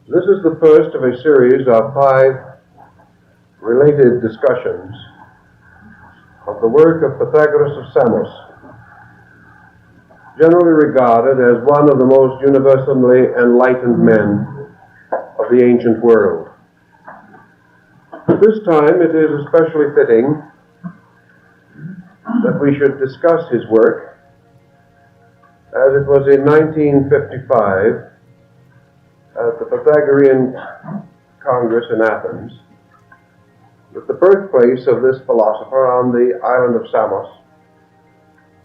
This is the first of a series of 5 related discussions of the work of Pythagoras of Samos, generally regarded as one of the most universally enlightened men of the ancient world. At this time, it is especially fitting that we should discuss his work, as it was in 1955 at the Pythagorean Congress in Athens that the birthplace of this philosopher on the island of Samos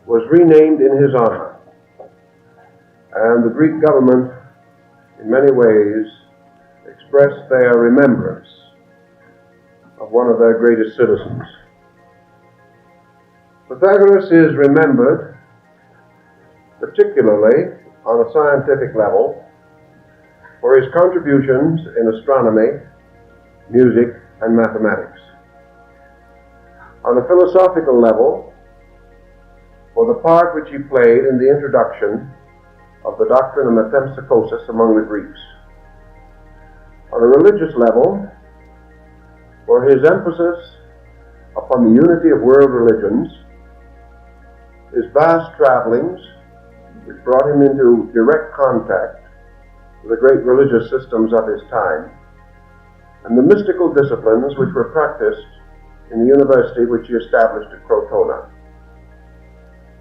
was renamed in his honor, and the Greek government in many ways expressed their remembrance of one of their greatest citizens. Pythagoras is remembered particularly on a scientific level for his contributions in astronomy, music, and mathematics. On a philosophical level, for the part which he played in the introduction of the doctrine of metempsychosis among the Greeks. On a religious level, for his emphasis upon the unity of world religions, his vast travelings, which brought him into direct contact with the great religious systems of his time, and the mystical disciplines which were practiced in the university which he established at Crotona.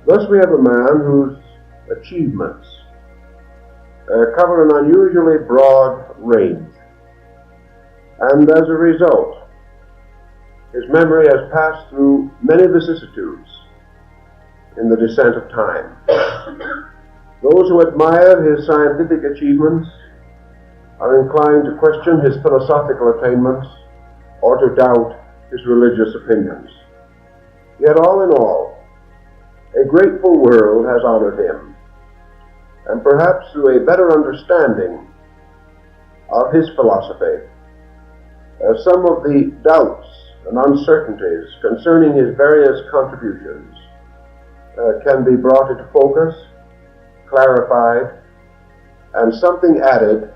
Thus we have a man whose achievements cover an unusually broad range, and as a result, his memory has passed through many vicissitudes in the descent of time. Those who admire his scientific achievements are inclined to question his philosophical attainments or to doubt his religious opinions. Yet all in all, a grateful world has honored him, and perhaps through a better understanding of his philosophy, some of the doubts and uncertainties concerning his various contributions can be brought into focus, clarified, and something added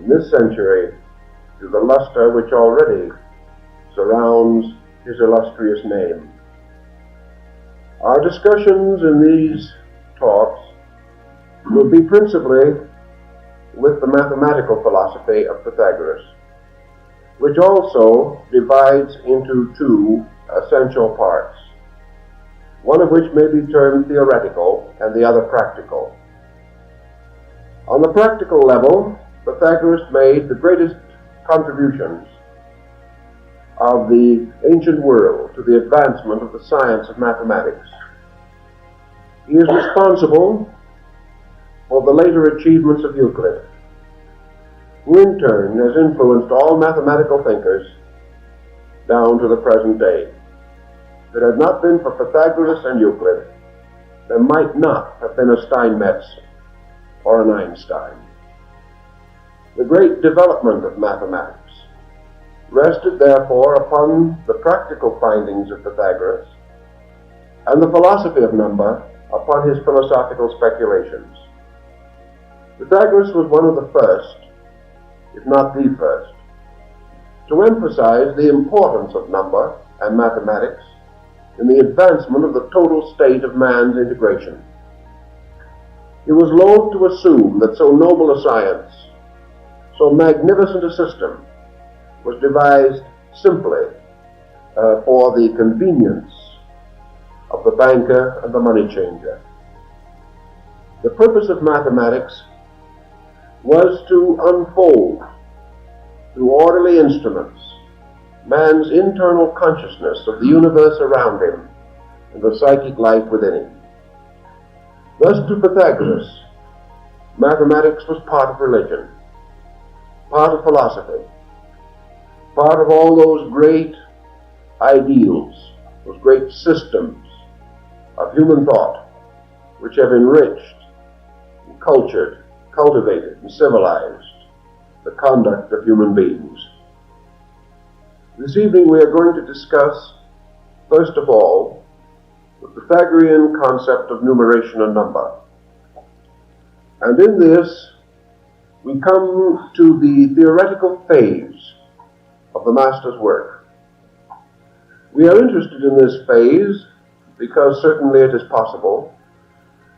in this century to the luster which already surrounds his illustrious name. Our discussions in these talks will be principally with the mathematical philosophy of Pythagoras, which also divides into 2 essential parts, one of which may be termed theoretical and the other practical. On the practical level, Pythagoras made the greatest contributions of the ancient world to the advancement of the science of mathematics. He is responsible for the later achievements of Euclid, who in turn has influenced all mathematical thinkers down to the present day. If it had not been for Pythagoras and Euclid, there might not have been a Steinmetz or an Einstein. The great development of mathematics rested therefore upon the practical findings of Pythagoras and the philosophy of number upon his philosophical speculations. Pythagoras was one of the first, if not the first, to emphasize the importance of number and mathematics in the advancement of the total state of man's integration. He was loath to assume that so noble a science, so magnificent a system, was devised simply for the convenience of the banker and the money changer. The purpose of mathematics was to unfold through orderly instruments man's internal consciousness of the universe around him and the psychic life within him. Thus to Pythagoras, mathematics was part of religion, part of philosophy, part of all those great ideals, those great systems of human thought which have enriched, and cultured, cultivated, and civilized the conduct of human beings. This evening we are going to discuss, first of all, the Pythagorean concept of numeration and number. And in this, we come to the theoretical phase of the master's work. We are interested in this phase because certainly it is possible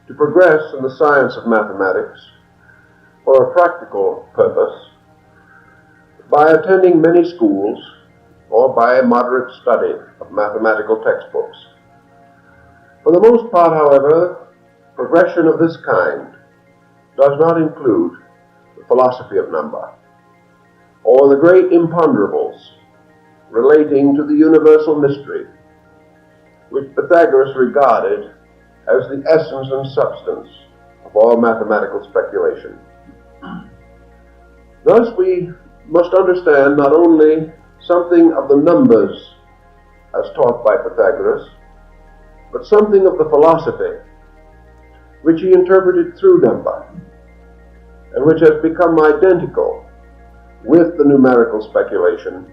to progress in the science of mathematics for a practical purpose by attending many schools or by a moderate study of mathematical textbooks. For the most part, however, progression of this kind does not include the philosophy of number or the great imponderables relating to the universal mystery, which Pythagoras regarded as the essence and substance of all mathematical speculation. Thus, we must understand not only something of the numbers as taught by Pythagoras, but something of the philosophy which he interpreted through number, and which has become identical with the numerical speculation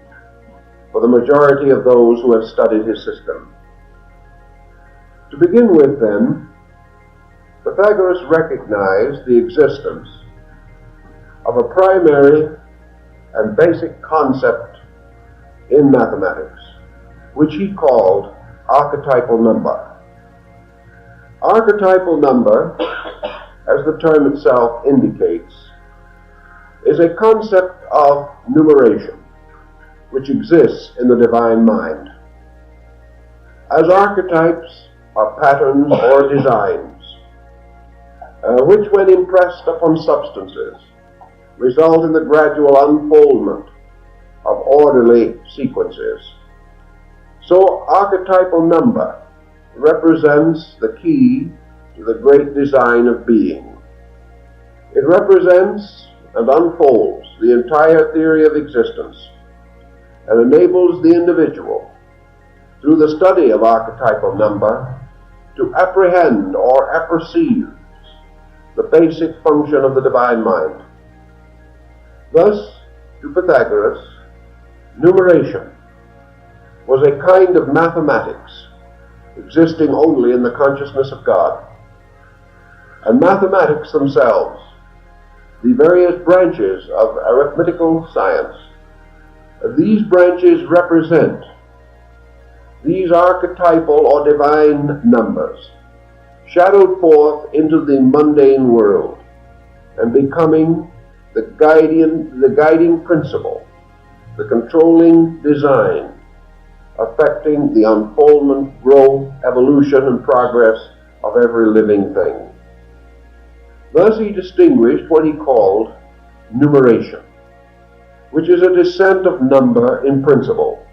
for the majority of those who have studied his system. To begin with, then, Pythagoras recognized the existence of a primary and basic concept in mathematics, which he called archetypal number. Archetypal number, as the term itself indicates, is a concept of numeration which exists in the divine mind. As archetypes are patterns or designs, which when impressed upon substances result in the gradual unfoldment of orderly sequences. So archetypal number represents the key to the great design of being. It represents and unfolds the entire theory of existence and enables the individual, through the study of archetypal number, to apprehend or apperceive the basic function of the divine mind. Thus, to Pythagoras, numeration was a kind of mathematics existing only in the consciousness of God. And mathematics themselves, the various branches of arithmetical science, these branches represent these archetypal or divine numbers, shadowed forth into the mundane world and becoming the guiding principle, the controlling design, affecting the unfoldment, growth, evolution, and progress of every living thing. Thus he distinguished what he called numeration, which is a descent of number in principle.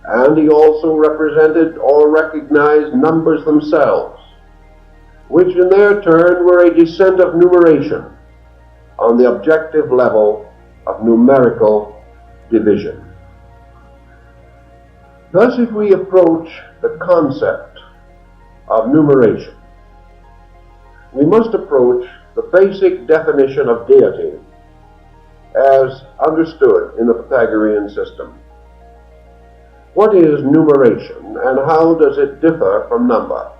And he also represented or recognized numbers themselves, which in their turn were a descent of numeration on the objective level of numerical division. Thus, if we approach the concept of numeration, we must approach the basic definition of deity as understood in the Pythagorean system. What is numeration and how does it differ from number?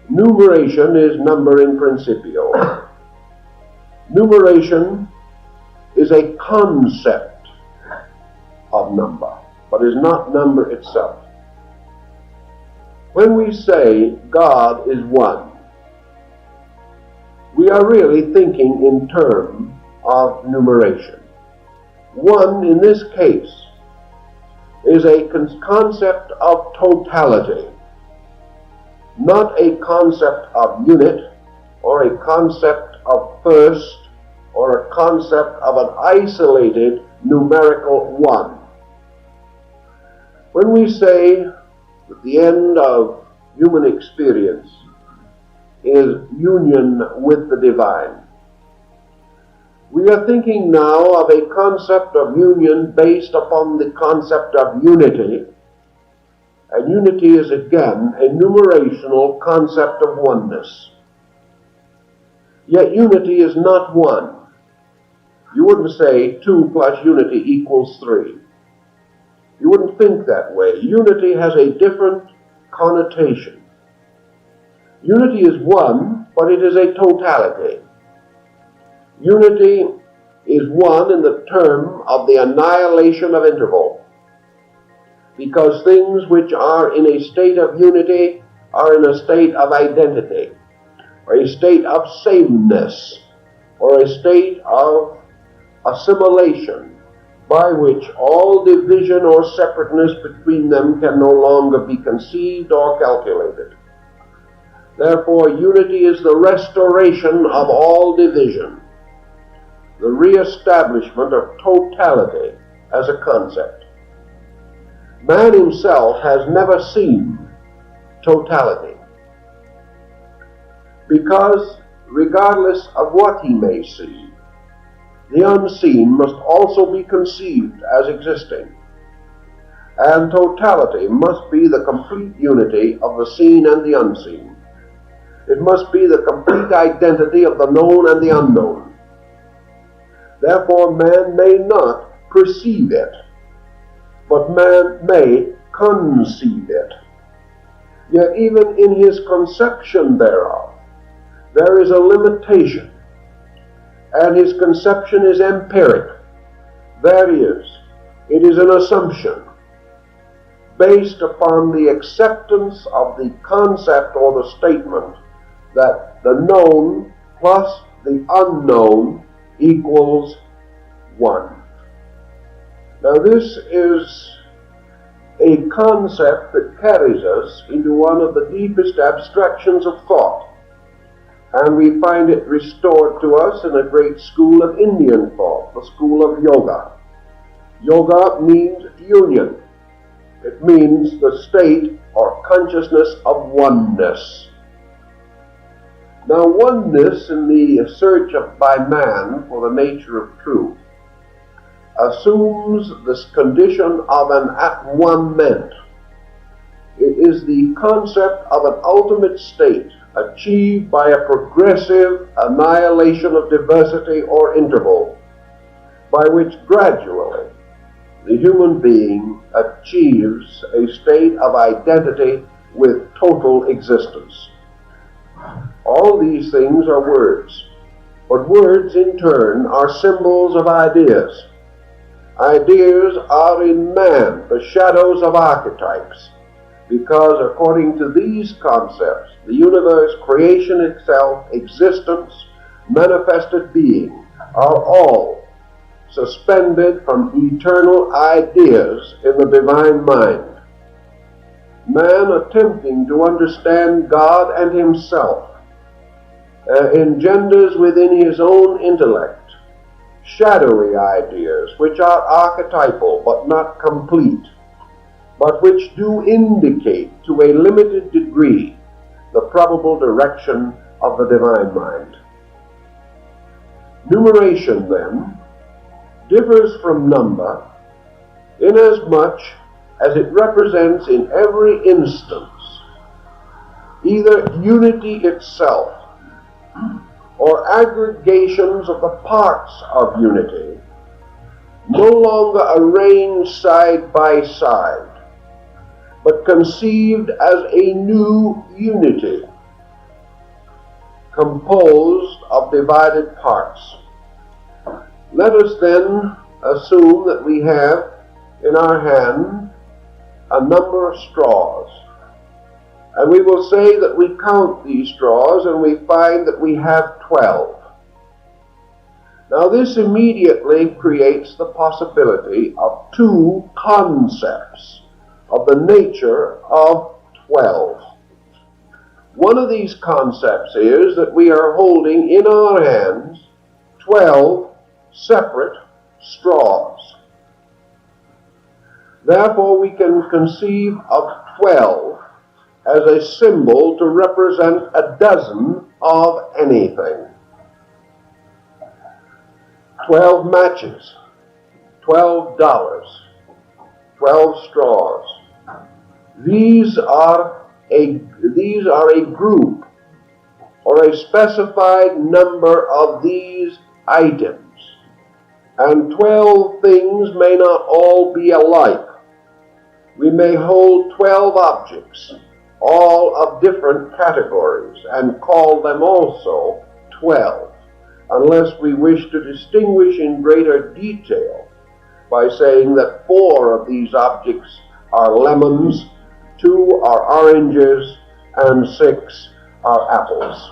Numeration is number in principio. Numeration is a concept of number, but is not number itself. When we say God is one, we are really thinking in terms of numeration. One, in this case, is a concept of totality, not a concept of unit or a concept of first or a concept of an isolated numerical one. When we say that the end of human experience is union with the divine, we are thinking now of a concept of union based upon the concept of unity. And unity is again a numerational concept of oneness. Yet unity is not one. You wouldn't say 2 plus unity equals 3. You wouldn't think that way. Unity has a different connotation. Unity is one, but it is a totality. Unity is one in the term of the annihilation of interval, because things which are in a state of unity are in a state of identity, or a state of sameness, or a state of assimilation, by which all division or separateness between them can no longer be conceived or calculated. Therefore, unity is the restoration of all division, the re-establishment of totality as a concept. Man himself has never seen totality, because regardless of what he may see, the unseen must also be conceived as existing, and totality must be the complete unity of the seen and the unseen. It must be the complete identity of the known and the unknown. Therefore, man may not perceive it, but man may conceive it. Yet even in his conception thereof, there is a limitation, and his conception is empiric. That is, it is an assumption based upon the acceptance of the concept or the statement that the known plus the unknown equals 1. Now this is a concept that carries us into one of the deepest abstractions of thought, and we find it restored to us in a great school of Indian thought, the school of yoga. Yoga means union. It means the state or consciousness of oneness. Now, oneness in the search by man for the nature of truth assumes this condition of an at-one-ment. It is the concept of an ultimate state achieved by a progressive annihilation of diversity or interval, by which gradually the human being achieves a state of identity with total existence. All these things are words, but words in turn are symbols of ideas. Ideas are in man the shadows of archetypes, because according to these concepts, the universe, creation itself, existence, manifested being are all suspended from eternal ideas in the divine mind. Man attempting to understand God and himself engenders within his own intellect shadowy ideas which are archetypal but not complete, but which do indicate to a limited degree the probable direction of the divine mind. Numeration, then, differs from number inasmuch as it represents in every instance either unity itself or aggregations of the parts of unity, no longer arranged side by side, but conceived as a new unity, composed of divided parts. Let us then assume that we have in our hand a number of straws, and we will say that we count these straws and we find that we have 12. Now this immediately creates the possibility of two concepts of the nature of 12. One of these concepts is that we are holding in our hands 12 separate straws. Therefore, we can conceive of 12 as a symbol to represent a dozen of anything. 12 matches, $12, 12 straws. These are a group or a specified number of these items. And 12 things may not all be alike. We may hold 12 objects, all of different categories, and call them also 12. unless we wish to distinguish in greater detail by saying that 4 of these objects are lemons, 2 are oranges, and 6 are apples.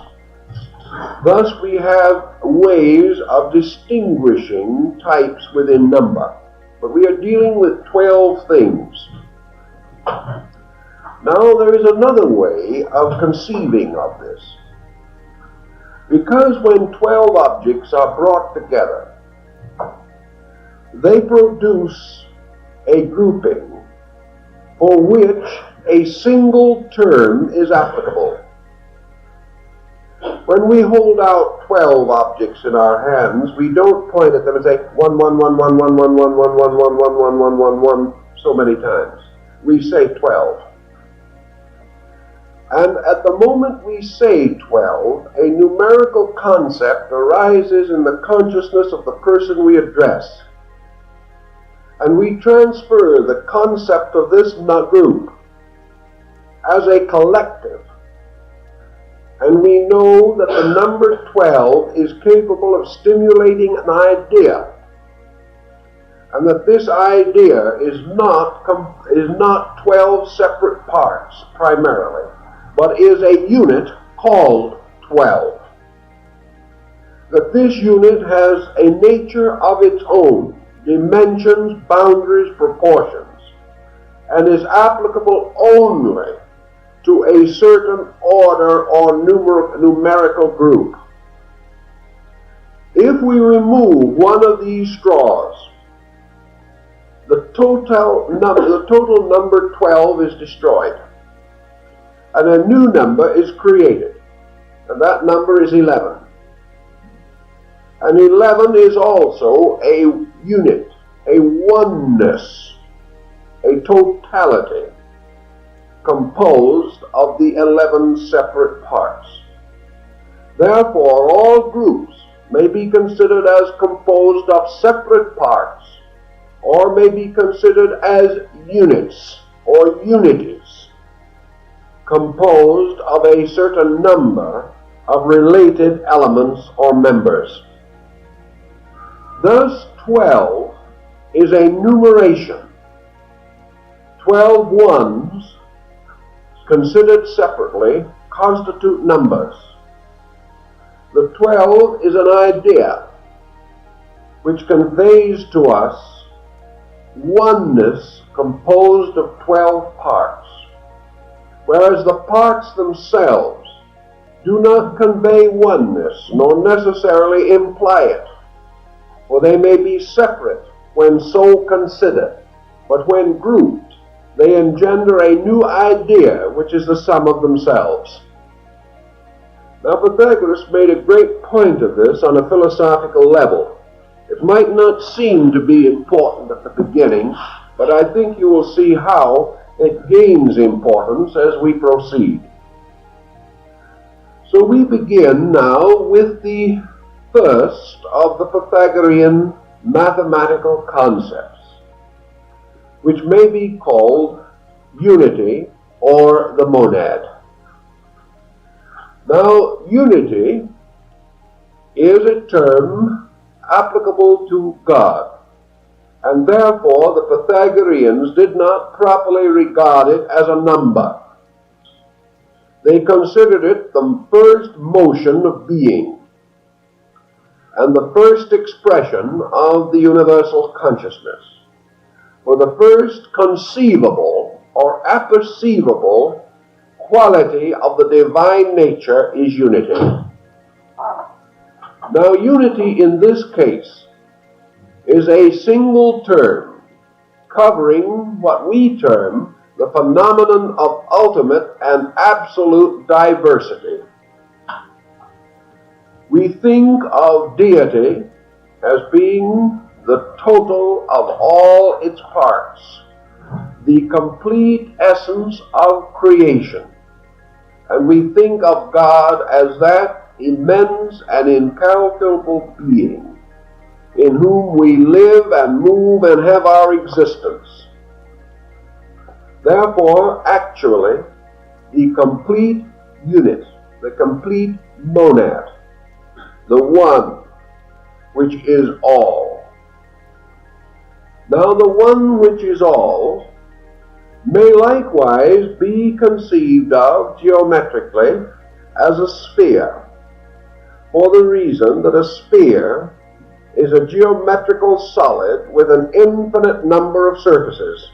Thus we have ways of distinguishing types within number, but we are dealing with 12 things. Now there is another way of conceiving of this. Because when 12 objects are brought together, they produce a grouping for which a single term is applicable. When we hold out 12 objects in our hands, we don't point at them and say 1, 1, 1, 1, 1, 1, 1, 1, 1, 1, 1, 1, 1, 1, 1 so many times. We say 12. And at the moment we say 12, a numerical concept arises in the consciousness of the person we address. And we transfer the concept of this group as a collective. And we know that the number 12 is capable of stimulating an idea. And that this idea is not 12 separate parts primarily, but is a unit called 12. That this unit has a nature of its own, dimensions, boundaries, proportions, and is applicable only to a certain order or numerical group. If we remove one of these straws, the total number 12 is destroyed, and a new number is created, and that number is 11. And 11 is also a unit, a oneness, a totality, composed of the 11 separate parts. Therefore, all groups may be considered as composed of separate parts, or may be considered as units or unities, composed of a certain number of related elements or members. Thus, 12 is a numeration. 12 ones, considered separately, constitute numbers. The 12 is an idea which conveys to us oneness composed of 12 parts, whereas the parts themselves do not convey oneness, nor necessarily imply it, for they may be separate when so considered, but when grouped, they engender a new idea, which is the sum of themselves. Now, Pythagoras made a great point of this on a philosophical level. It might not seem to be important at the beginning, but I think you will see how it gains importance as we proceed. So we begin now with the first of the Pythagorean mathematical concepts, which may be called unity or the monad. Now, unity is a term applicable to God, and therefore the Pythagoreans did not properly regard it as a number. They considered it the first motion of being, and the first expression of the universal consciousness. For the first conceivable or apperceivable quality of the divine nature is unity. Now, unity in this case is a single term covering what we term the phenomenon of ultimate and absolute diversity. We think of deity as being the total of all its parts, the complete essence of creation. And we think of God as that immense and incalculable being in whom we live and move and have our existence. Therefore, actually, the complete unit, the complete monad, the one which is all. Now the one which is all may likewise be conceived of geometrically as a sphere, for the reason that a sphere is a geometrical solid with an infinite number of surfaces.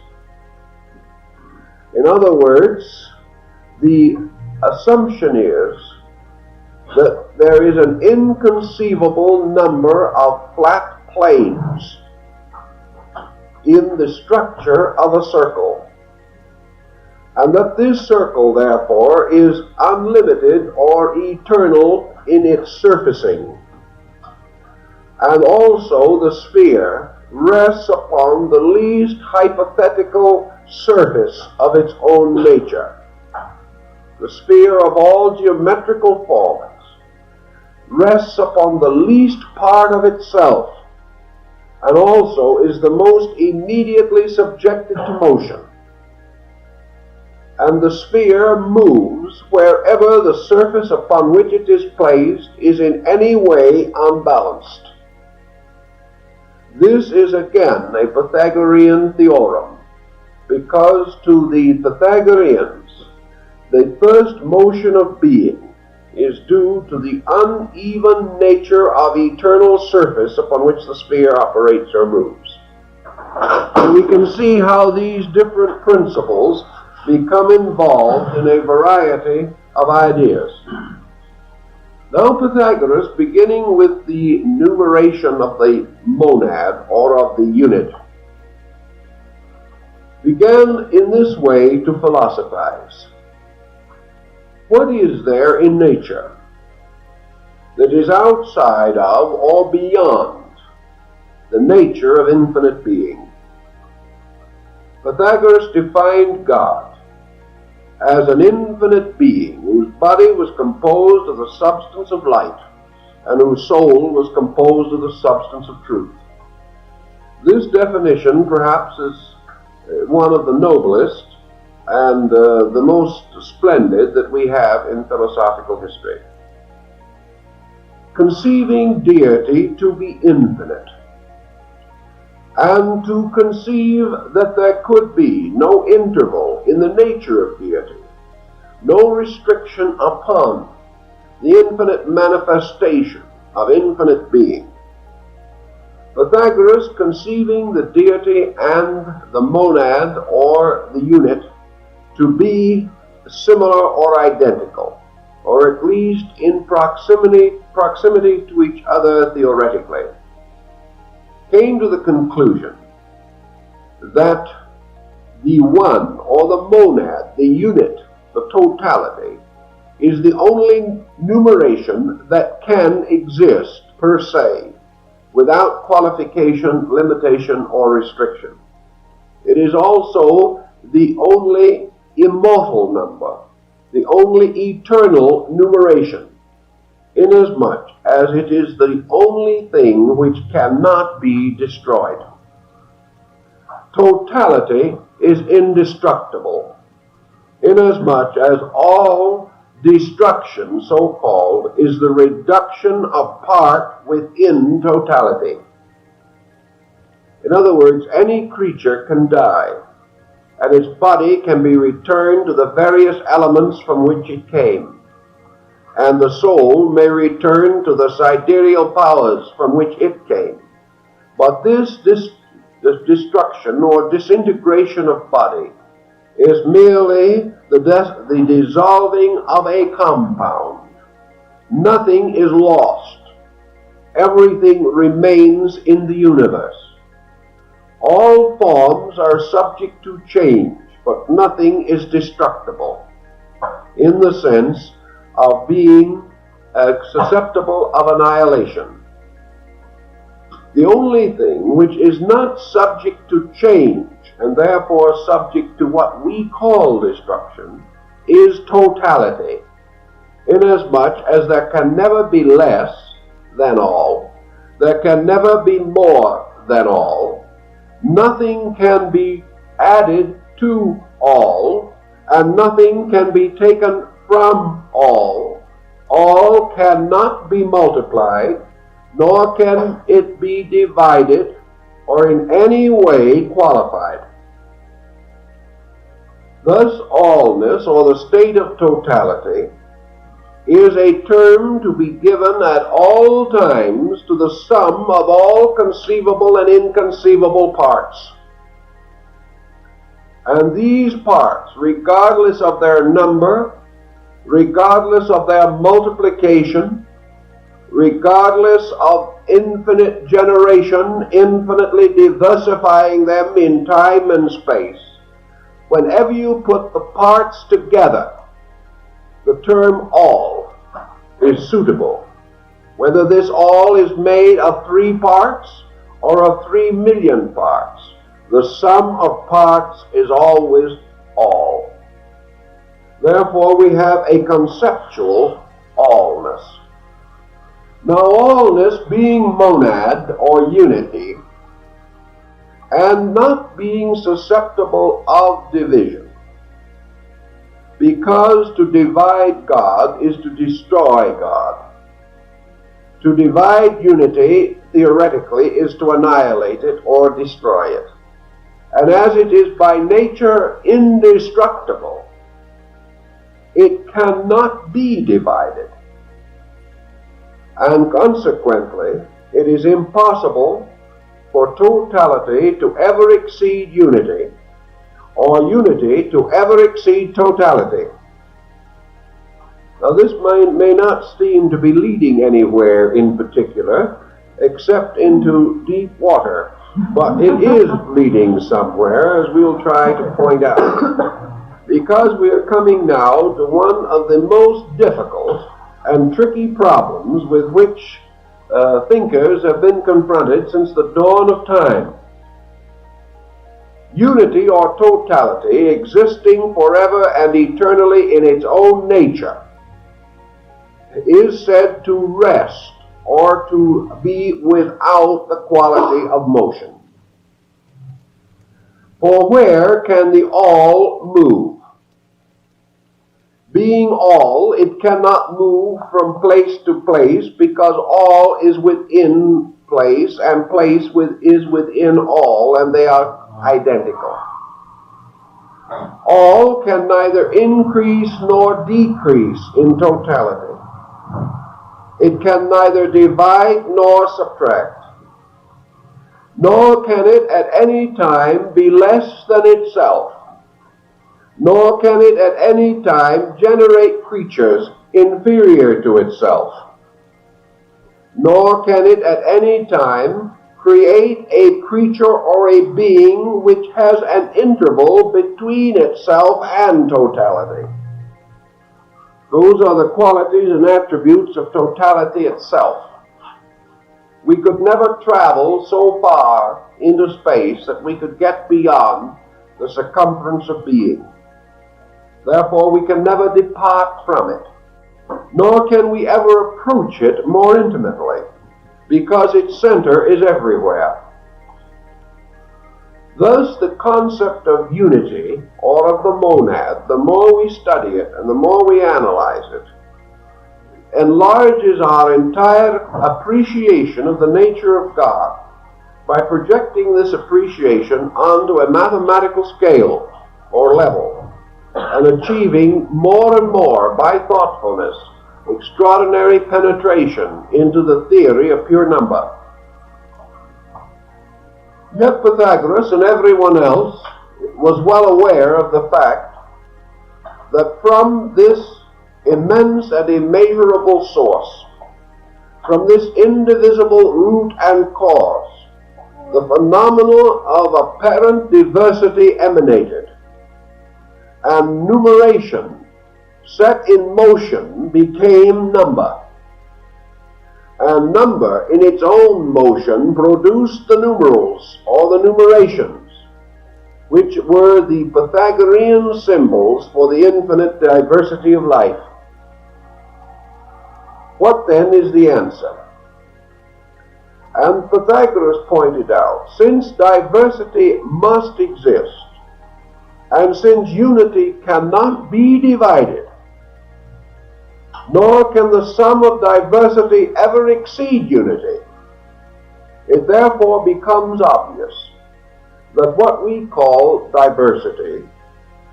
In other words, the assumption is that there is an inconceivable number of flat planes in the structure of a circle, and that this circle, therefore, is unlimited or eternal in its surfacing. And also the sphere rests upon the least hypothetical surface of its own nature. The sphere of all geometrical forms rests upon the least part of itself, and also is the most immediately subjected to motion. And the sphere moves wherever the surface upon which it is placed is in any way unbalanced. This is again a Pythagorean theorem, because to the Pythagoreans the first motion of being is due to the uneven nature of eternal surface upon which the sphere operates or moves. And we can see how these different principles become involved in a variety of ideas. Now Pythagoras, beginning with the numeration of the monad or of the unit, began in this way to philosophize. What is there in nature that is outside of or beyond the nature of infinite being? Pythagoras defined God as an infinite being whose body was composed of the substance of light and whose soul was composed of the substance of truth. This definition perhaps is one of the noblest and the most splendid that we have in philosophical history. Conceiving deity to be infinite, and to conceive that there could be no interval in the nature of deity, no restriction upon the infinite manifestation of infinite being. Pythagoras, conceiving the deity and the monad or the unit to be similar or identical, or at least in proximity to each other theoretically, came to the conclusion that the one or the monad, the unit, the totality, is the only numeration that can exist per se without qualification, limitation, or restriction. It is also the only immortal number, the only eternal numeration, inasmuch as it is the only thing which cannot be destroyed. Totality is indestructible, inasmuch as all destruction, so-called, is the reduction of part within totality. In other words, any creature can die, and its body can be returned to the various elements from which it came, and the soul may return to the sidereal powers from which it came. But this destruction or disintegration of body is merely the dissolving of a compound. Nothing is lost. Everything remains in the universe. All forms are subject to change, but nothing is destructible in the sense of being susceptible of annihilation. The only thing which is not subject to change, and therefore subject to what we call destruction, is totality, inasmuch as there can never be less than all, there can never be more than all, nothing can be added to all, and nothing can be taken from all cannot be multiplied, nor can it be divided or in any way qualified. Thus, allness, or the state of totality, is a term to be given at all times to the sum of all conceivable and inconceivable parts. And these parts, regardless of their number, regardless of their multiplication, regardless of infinite generation, infinitely diversifying them in time and space, whenever you put the parts together, the term all is suitable. Whether this all is made of 3 parts or of 3 million parts, the sum of parts is always all. Therefore, we have a conceptual allness. Now, allness being monad or unity, and not being susceptible of division, because to divide God is to destroy God. To divide unity, theoretically, is to annihilate it or destroy it. And as it is by nature indestructible, it cannot be divided. And consequently, it is impossible for totality to ever exceed unity, or unity to ever exceed totality. Now, this may not seem to be leading anywhere in particular, except into deep water, but it is leading somewhere, as we'll try to point out, because we are coming now to one of the most difficult and tricky problems with which thinkers have been confronted since the dawn of time. Unity or totality existing forever and eternally in its own nature is said to rest or to be without the quality of motion. For where can the all move? Being all, it cannot move from place to place, because all is within place, and place is within all, and they are identical. All can neither increase nor decrease in totality. It can neither divide nor subtract. Nor can it at any time be less than itself. Nor can it at any time generate creatures inferior to itself. Nor can it at any time create a creature or a being which has an interval between itself and totality. Those are the qualities and attributes of totality itself. We could never travel so far into space that we could get beyond the circumference of being. Therefore, we can never depart from it, nor can we ever approach it more intimately, because its center is everywhere. Thus, the concept of unity, or of the monad, the more we study it and the more we analyze it, enlarges our entire appreciation of the nature of God by projecting this appreciation onto a mathematical scale or level, and achieving more and more, by thoughtfulness, extraordinary penetration into the theory of pure number. Yet Pythagoras and everyone else was well aware of the fact that from this immense and immeasurable source, from this indivisible root and cause, the phenomenon of apparent diversity emanated, and numeration set in motion became number. And number in its own motion produced the numerals, or the numerations, which were the Pythagorean symbols for the infinite diversity of life. What then is the answer? And Pythagoras pointed out, since diversity must exist, and since unity cannot be divided, nor can the sum of diversity ever exceed unity, It therefore becomes obvious that what we call diversity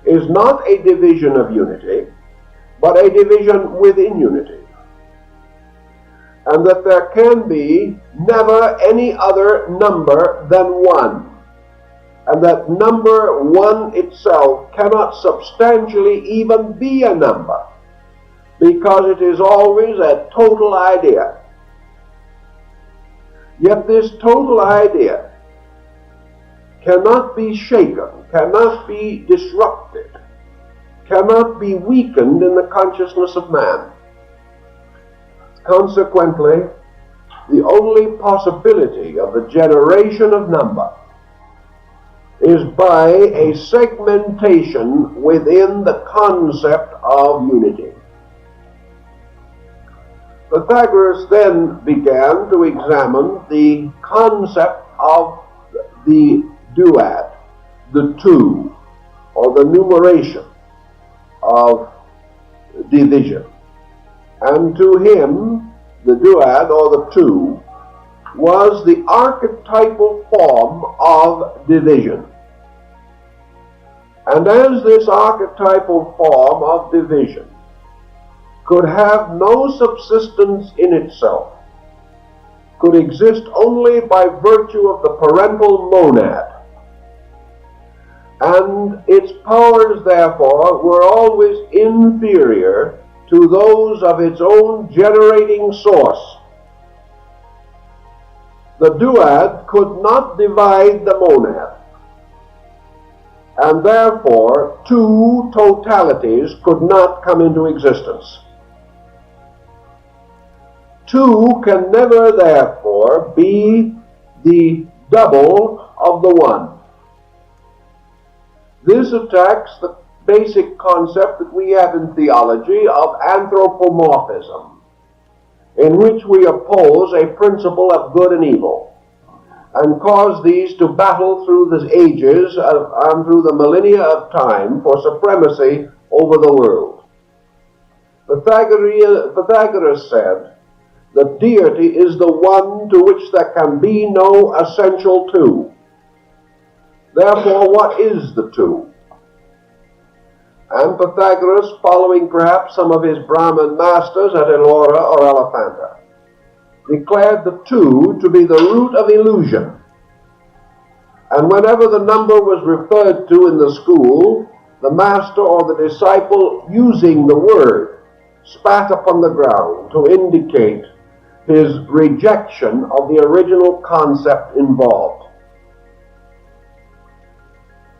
is not a division of unity, but a division within unity, and that there can be never any other number than one, and that number one itself cannot substantially even be a number, because it is always a total idea. Yet this total idea cannot be shaken, cannot be disrupted, cannot be weakened in the consciousness of man. Consequently, the only possibility of the generation of number is by a segmentation within the concept of unity. Pythagoras then began to examine the concept of the duad, the two, or the numeration of division. And to him, the duad, or the two, was the archetypal form of division. And as this archetypal form of division could have no subsistence in itself, could exist only by virtue of the parental monad, and its powers therefore were always inferior to those of its own generating source, the duad could not divide the monad, and therefore two totalities could not come into existence. Two can never therefore be the double of the one. This attacks the basic concept that we have in theology of anthropomorphism, in which we oppose a principle of good and evil, and cause these to battle through the ages and through the millennia of time for supremacy over the world. Pythagoras said that deity is the one to which there can be no essential two. Therefore, what is the two? And Pythagoras, following perhaps some of his Brahmin masters at Elora or Elephanta, declared the two to be the root of illusion. And whenever the number was referred to in the school, the master or the disciple, using the word, spat upon the ground to indicate his rejection of the original concept involved.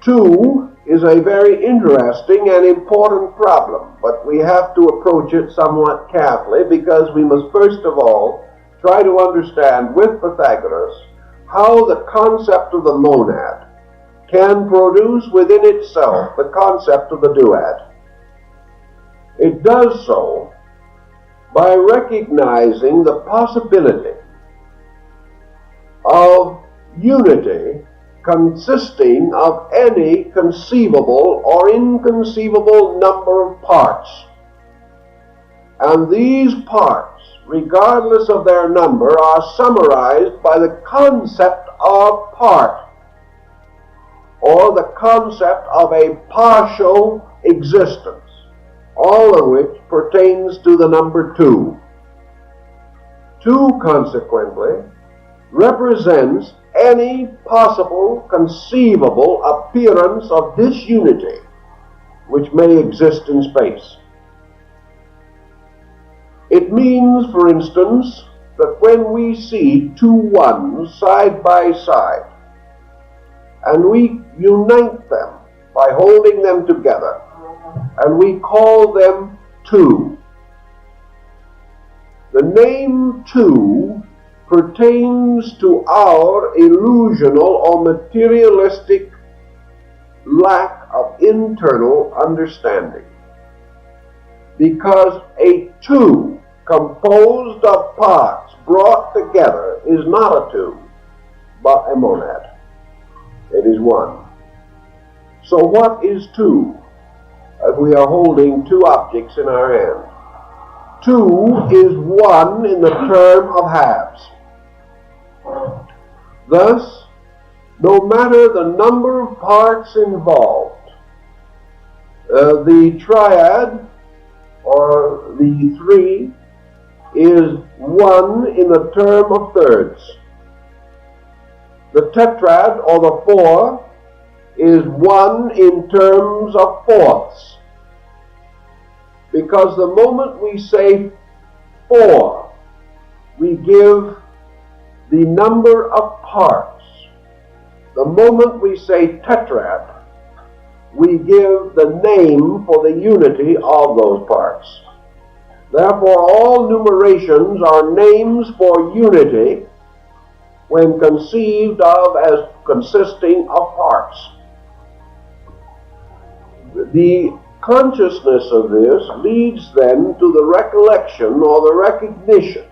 Two is a very interesting and important problem, but we have to approach it somewhat carefully, because we must first of all try to understand with Pythagoras how the concept of the monad can produce within itself the concept of the duad. It does so by recognizing the possibility of unity consisting of any conceivable or inconceivable number of parts. And these parts, regardless of their number, are summarized by the concept of part, or the concept of a partial existence, all of which pertains to the number two. Two, consequently, represents any possible conceivable appearance of disunity which may exist in space. It means, for instance, that when we see two ones side by side, and we unite them by holding them together, and we call them two, the name two pertains to our illusional or materialistic lack of internal understanding. Because a two composed of parts brought together is not a two, but a monad. It is one. So what is two? If we are holding two objects in our hand, two is one in the term of halves. Thus, no matter the number of parts involved, the triad, or the three, is 1 in the term of thirds. The tetrad, or the 4, is 1 in terms of fourths. Because the moment we say 4, we give the number of parts. The moment we say tetrad, we give the name for the unity of those parts. Therefore, all numerations are names for unity when conceived of as consisting of parts. The consciousness of this leads then to the recollection or the recognition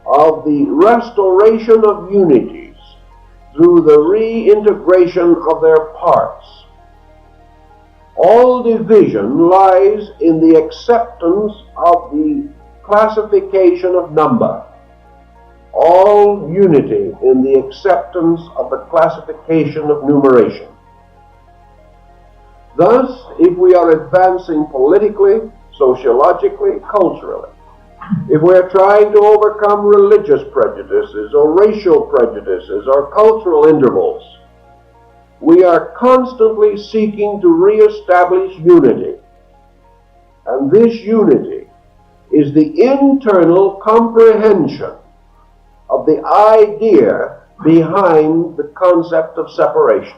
of the restoration of unities through the reintegration of their parts. All division lies in the acceptance of the classification of number. All unity in the acceptance of the classification of numeration. Thus, if we are advancing politically, sociologically, culturally, if we are trying to overcome religious prejudices or racial prejudices or cultural intervals, we are constantly seeking to reestablish unity. And this unity is the internal comprehension of the idea behind the concept of separation.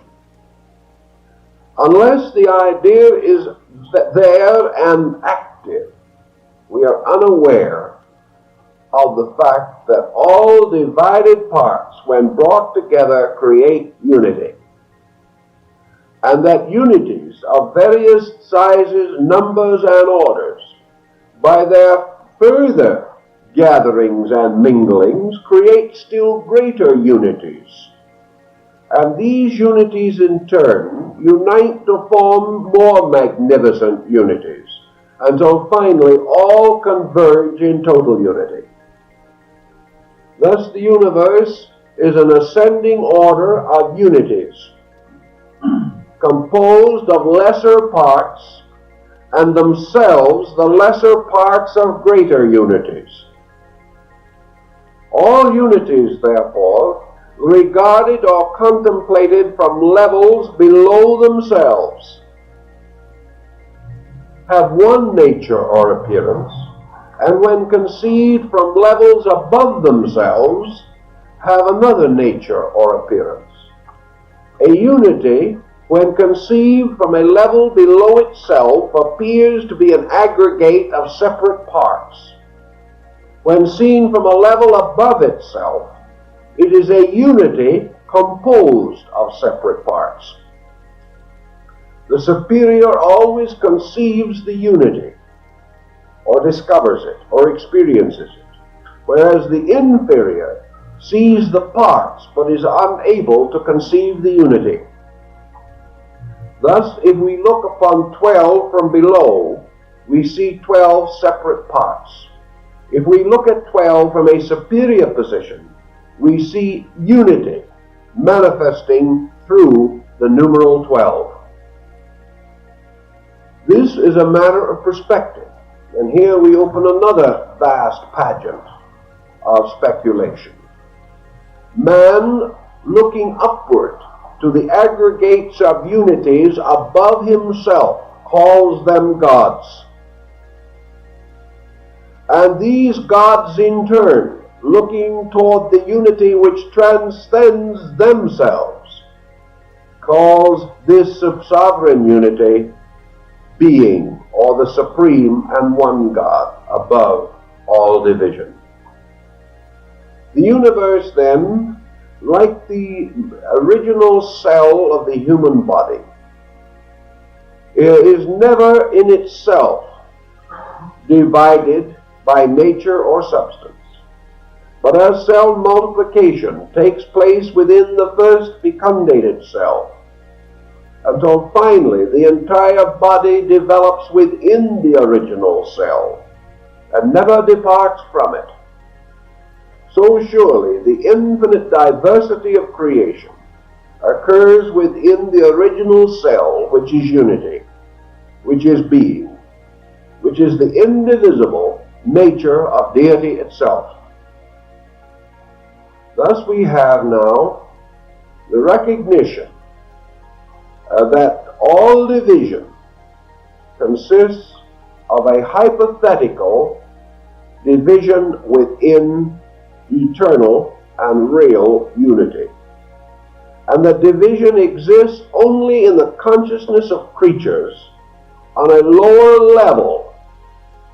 Unless the idea is there and active, we are unaware of the fact that all divided parts, when brought together, create unity. And that unities of various sizes, numbers, and orders, by their further gatherings and minglings, create still greater unities. And these unities in turn unite to form more magnificent unities, until finally all converge in total unity. Thus the universe is an ascending order of unities, composed of lesser parts, and themselves the lesser parts of greater unities. All unities, therefore, regarded or contemplated from levels below themselves, have one nature or appearance, and when conceived from levels above themselves, have another nature or appearance. A unity, when conceived from a level below itself, appears to be an aggregate of separate parts. When seen from a level above itself, it is a unity composed of separate parts. The superior always conceives the unity, or discovers it, or experiences it, whereas the inferior sees the parts but is unable to conceive the unity. Thus, if we look upon 12 from below, we see 12 separate parts. If we look at 12 from a superior position, we see unity manifesting through the numeral 12. This is a matter of perspective, and here we open another vast pageant of speculation. Man, looking upward to the aggregates of unities above himself, calls them gods. And these gods in turn, looking toward the unity which transcends themselves, calls this sovereign unity being, or the supreme and one God above all division. The universe then, like the original cell of the human body, is never in itself divided by nature or substance. But as cell multiplication takes place within the first fecundated cell, until finally the entire body develops within the original cell and never departs from it, so surely the infinite diversity of creation occurs within the original cell, which is unity, which is being, which is the indivisible nature of deity itself. Thus we have now the recognition that all division consists of a hypothetical division within eternal and real unity, and that division exists only in the consciousness of creatures on a lower level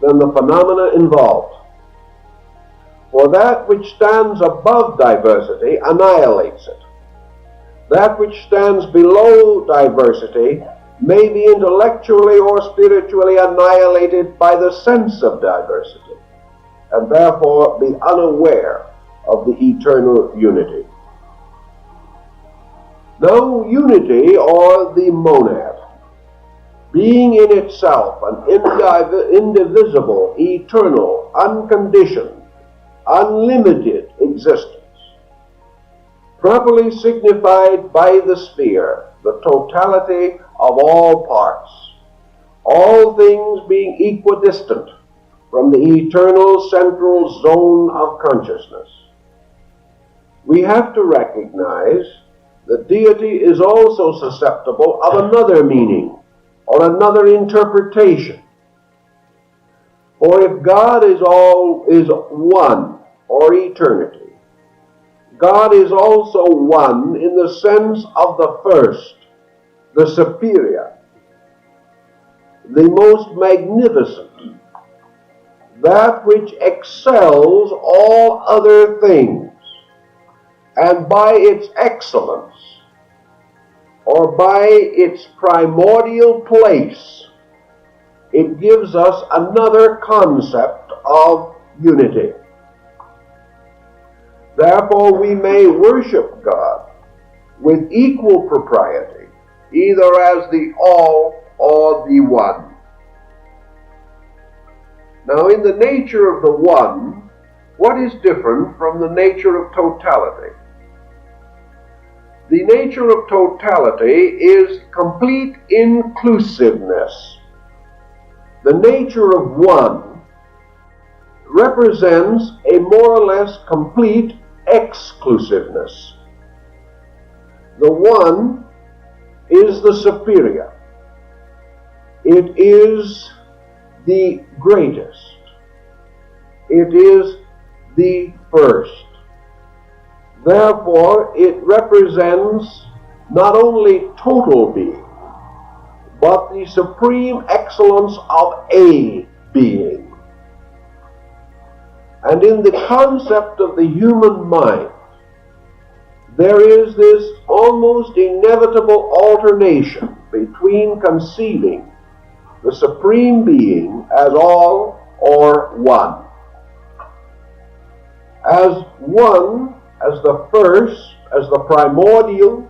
than the phenomena involved. For that which stands above diversity annihilates it. That which stands below diversity may be intellectually or spiritually annihilated by the sense of diversity, and therefore be unaware of the eternal unity. Now, unity, or the monad, being in itself an indivisible, eternal, unconditioned, unlimited existence, properly signified by the sphere, the totality of all parts, all things being equidistant from the eternal central zone of consciousness. We have to recognize that deity is also susceptible of another meaning or another interpretation. For if God is one, or eternity, God is also one in the sense of the first, the superior, the most magnificent, that which excels all other things, and by its excellence, or by its primordial place, it gives us another concept of unity. Therefore, we may worship God with equal propriety, either as the all or the one. Now, in the nature of the one, what is different from the nature of totality? The nature of totality is complete inclusiveness. The nature of one represents a more or less complete exclusiveness. The one is the superior. It is the greatest. It is the first. Therefore, it represents not only total being, but the supreme excellence of a being. And in the concept of the human mind, there is this almost inevitable alternation between conceiving the supreme being as all or one. As one, as the first, as the primordial,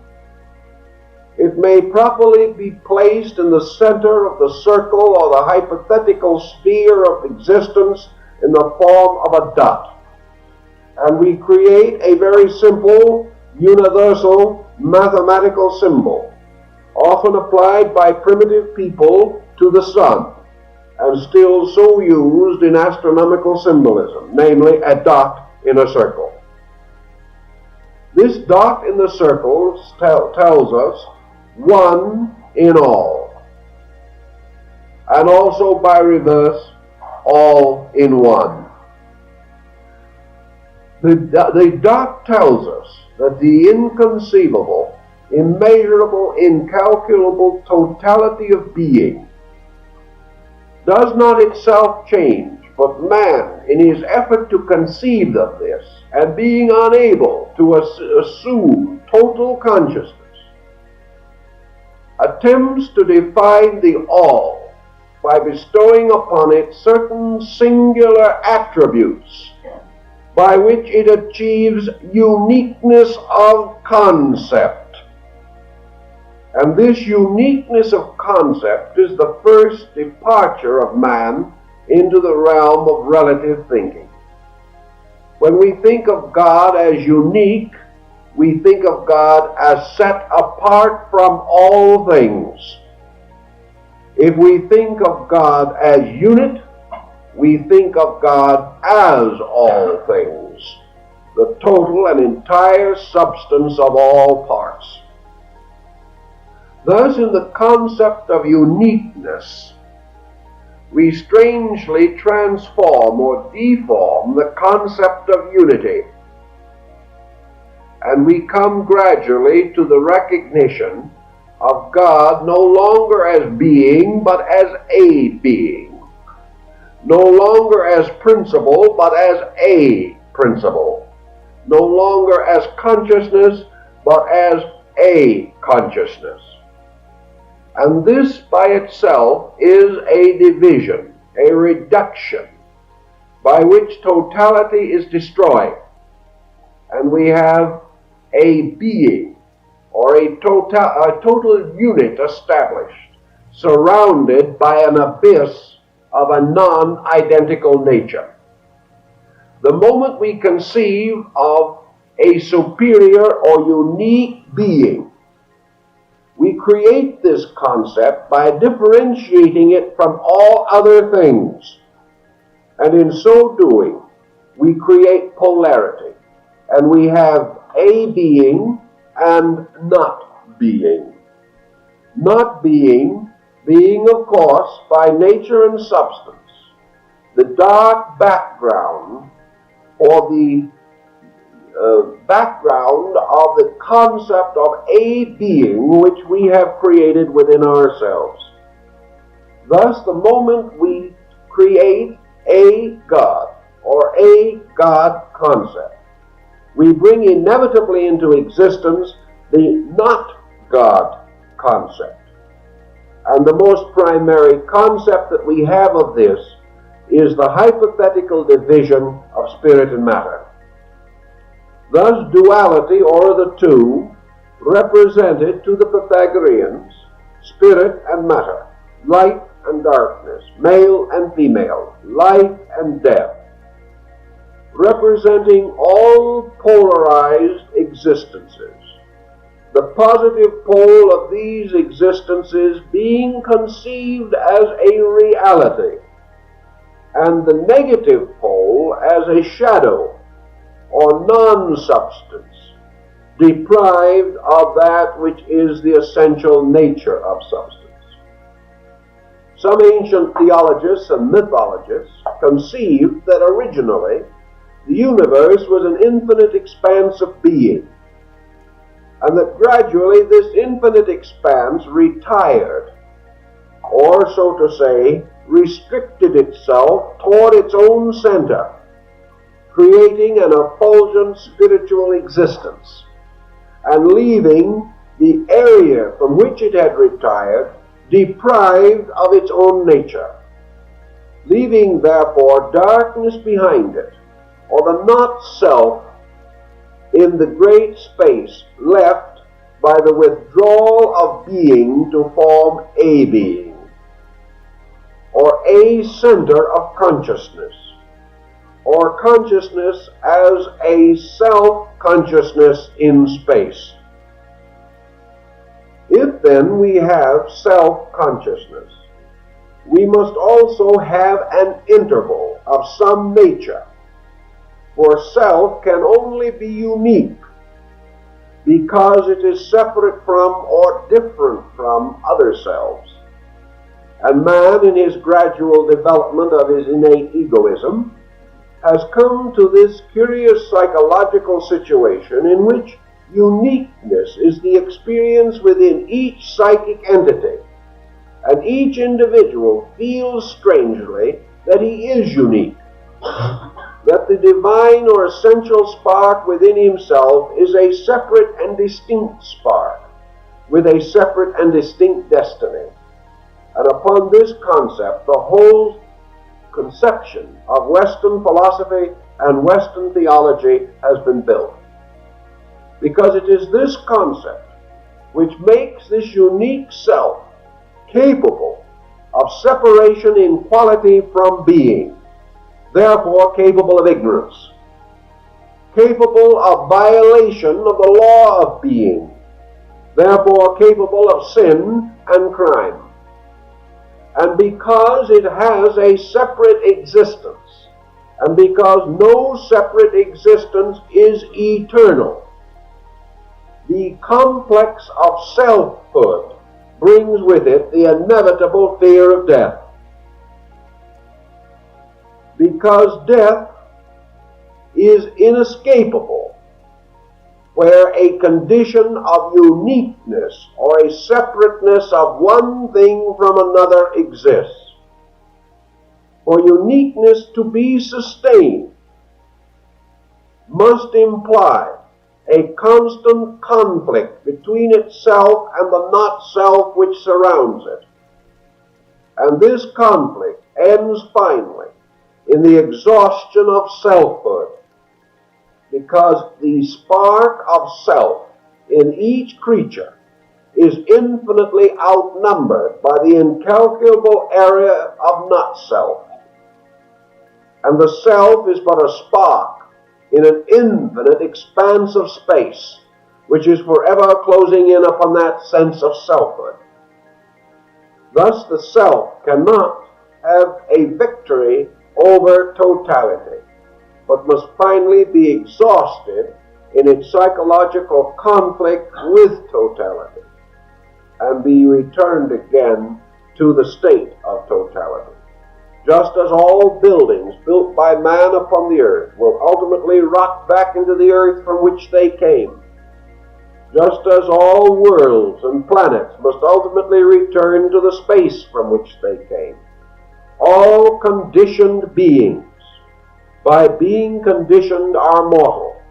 it may properly be placed in the center of the circle or the hypothetical sphere of existence in the form of a dot. And we create a very simple, universal, mathematical symbol, often applied by primitive people to the sun, and still so used in astronomical symbolism, namely a dot in a circle. This dot in the circle tells us one in all, and also by reverse, all in one. The dot tells us that the inconceivable, immeasurable, incalculable totality of being does not itself change, but man, in his effort to conceive of this, and being unable to assume total consciousness, attempts to define the all by bestowing upon it certain singular attributes by which it achieves uniqueness of concept. And this uniqueness of concept is the first departure of man into the realm of relative thinking. When we think of God as unique, we think of God as set apart from all things. If we think of God as unit, we think of God as all things, the total and entire substance of all parts. Thus, in the concept of uniqueness, we strangely transform or deform the concept of unity, and we come gradually to the recognition of God no longer as being, but as a being, no longer as principle, but as a principle, no longer as consciousness, but as a consciousness. And this by itself is a division, a reduction, by which totality is destroyed, and we have a being, or a total unit established, surrounded by an abyss of a non-identical nature. The moment we conceive of a superior or unique being, we create this concept by differentiating it from all other things. And in so doing, we create polarity. And we have a being and not being. Not being, being of course by nature and substance, the dark background or the background of the concept of a being which we have created within ourselves. Thus, the moment we create a God or a God concept, we bring inevitably into existence the not God concept. And the most primary concept that we have of this is the hypothetical division of spirit and matter. Thus, duality, or the two, represented to the Pythagoreans spirit and matter, light and darkness, male and female, life and death, representing all polarized existences. The positive pole of these existences being conceived as a reality, and the negative pole as a shadow or non-substance, deprived of that which is the essential nature of substance. Some ancient theologians and mythologists conceived that originally the universe was an infinite expanse of being, and that gradually this infinite expanse retired, or so to say, restricted itself toward its own center, creating an effulgent spiritual existence, and leaving the area from which it had retired deprived of its own nature, leaving therefore darkness behind it, or the not-self in the great space left by the withdrawal of being to form a being, or a center of consciousness, or consciousness as a self-consciousness in space. If then we have self-consciousness, we must also have an interval of some nature, for self can only be unique because it is separate from or different from other selves. And man, in his gradual development of his innate egoism, has come to this curious psychological situation in which uniqueness is the experience within each psychic entity, and each individual feels strangely that he is unique, that the divine or essential spark within himself is a separate and distinct spark, with a separate and distinct destiny. And upon this concept, the whole conception of Western philosophy and Western theology has been built. Because it is this concept which makes this unique self capable of separation in quality from being, therefore capable of ignorance. capable of violation of the law of being, therefore capable of sin and crime. And because it has a separate existence, and because no separate existence is eternal, the complex of selfhood brings with it the inevitable fear of death. Because death is inescapable, where a condition of uniqueness or a separateness of one thing from another exists. For uniqueness to be sustained must imply a constant conflict between itself and the not-self which surrounds it. And this conflict ends finally in the exhaustion of selfhood, because the spark of self in each creature is infinitely outnumbered by the incalculable area of not-self. And the self is but a spark in an infinite expanse of space, which is forever closing in upon that sense of selfhood. Thus the self cannot have a victory over totality, but must finally be exhausted in its psychological conflict with totality, and be returned again to the state of totality. Just as all buildings built by man upon the earth will ultimately rot back into the earth from which they came, just as all worlds and planets must ultimately return to the space from which they came, all conditioned beings, by being conditioned, are mortal,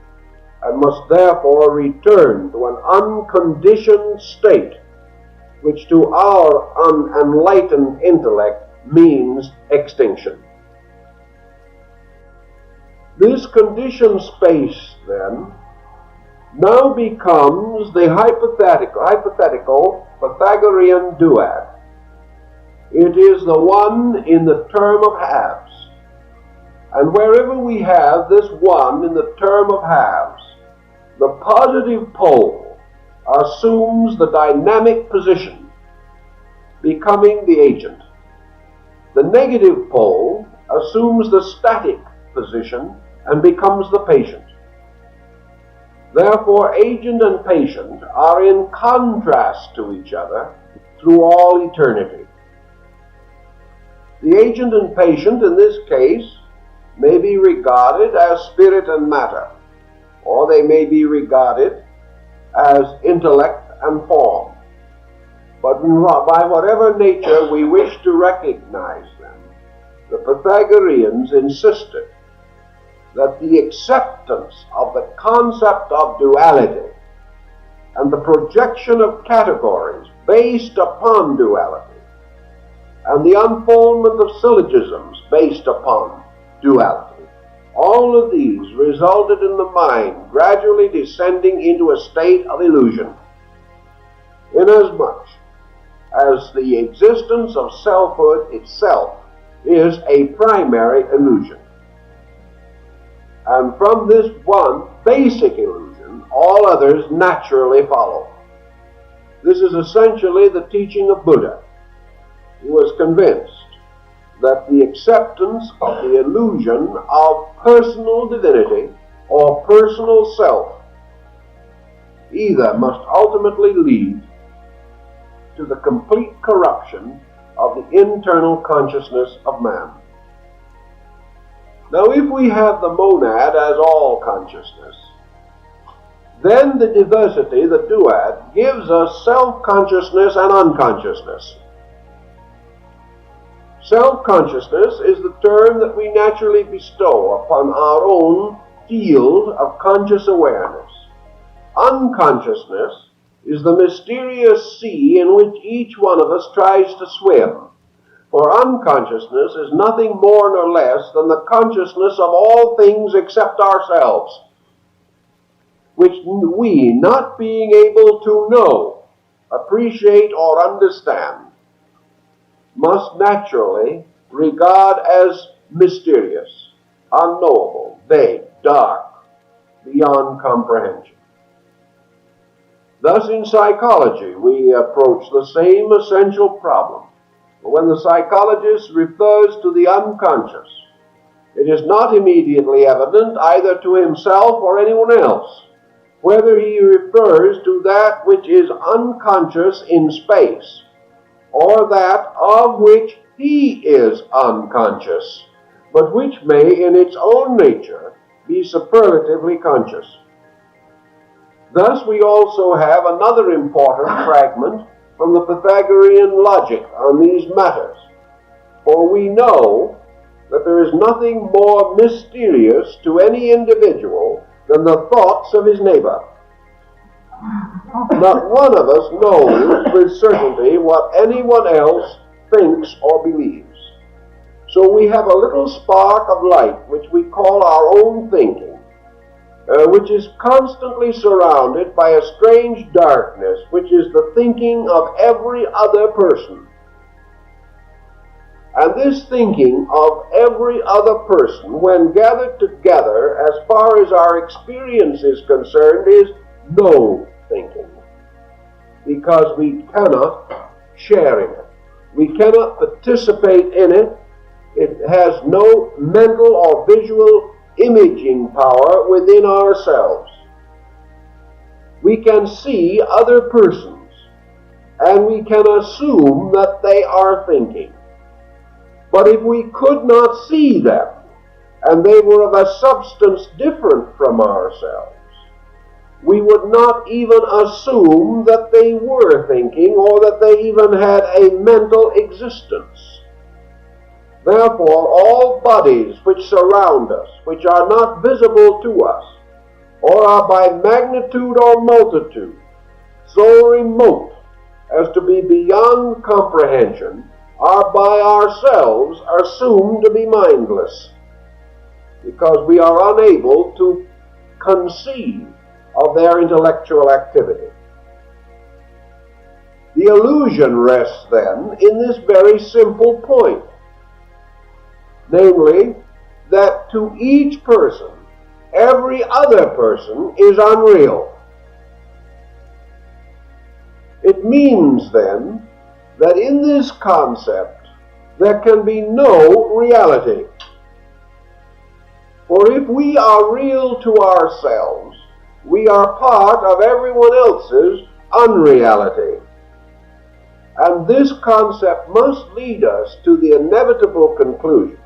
and must therefore return to an unconditioned state, which to our unenlightened intellect means extinction. This conditioned space, then, now becomes the hypothetical Pythagorean duad. It is the one in the term of halves. And wherever we have this one in the term of halves, the positive pole assumes the dynamic position, becoming the agent. The negative pole assumes the static position and becomes the patient. Therefore, agent and patient are in contrast to each other through all eternity. The agent and patient in this case may be regarded as spirit and matter, or they may be regarded as intellect and form. But by whatever nature we wish to recognize them, the Pythagoreans insisted that the acceptance of the concept of duality and the projection of categories based upon duality and the unfoldment of syllogisms based upon duality, all of these resulted in the mind gradually descending into a state of illusion, inasmuch as the existence of selfhood itself is a primary illusion. And from this one basic illusion, all others naturally follow. This is essentially the teaching of Buddha, who was convinced that the acceptance of the illusion of personal divinity or personal self either must ultimately lead to the complete corruption of the internal consciousness of man. Now, if we have the monad as all consciousness, then the diversity, the duad, gives us self-consciousness and unconsciousness. Self-consciousness is the term that we naturally bestow upon our own field of conscious awareness. Unconsciousness is the mysterious sea in which each one of us tries to swim. For unconsciousness is nothing more nor less than the consciousness of all things except ourselves, which we, not being able to know, appreciate, or understand, must naturally regard as mysterious, unknowable, vague, dark, beyond comprehension. Thus, in psychology, we approach the same essential problem. When the psychologist refers to the unconscious, it is not immediately evident either to himself or anyone else whether he refers to that which is unconscious in space or that of which he is unconscious, but which may in its own nature be superlatively conscious. Thus we also have another important fragment from the Pythagorean logic on these matters, for we know that there is nothing more mysterious to any individual than the thoughts of his neighbor. Not one of us knows with certainty what anyone else thinks or believes. So we have a little spark of light which we call our own thinking, which is constantly surrounded by a strange darkness, which is the thinking of every other person. And this thinking of every other person, when gathered together, as far as our experience is concerned, is no thinking. Because we cannot share in it. We cannot participate in it. It has no mental or visual imaging power within ourselves. We can see other persons, and we can assume that they are thinking. But if we could not see them, and they were of a substance different from ourselves, we would not even assume that they were thinking or that they even had a mental existence. Therefore, all bodies which surround us, which are not visible to us, or are by magnitude or multitude so remote as to be beyond comprehension, are by ourselves assumed to be mindless, because we are unable to conceive of their intellectual activity. The illusion rests then in this very simple point, namely, that to each person, every other person is unreal. It means then that in this concept there can be no reality. For if we are real to ourselves, we are part of everyone else's unreality. And this concept must lead us to the inevitable conclusion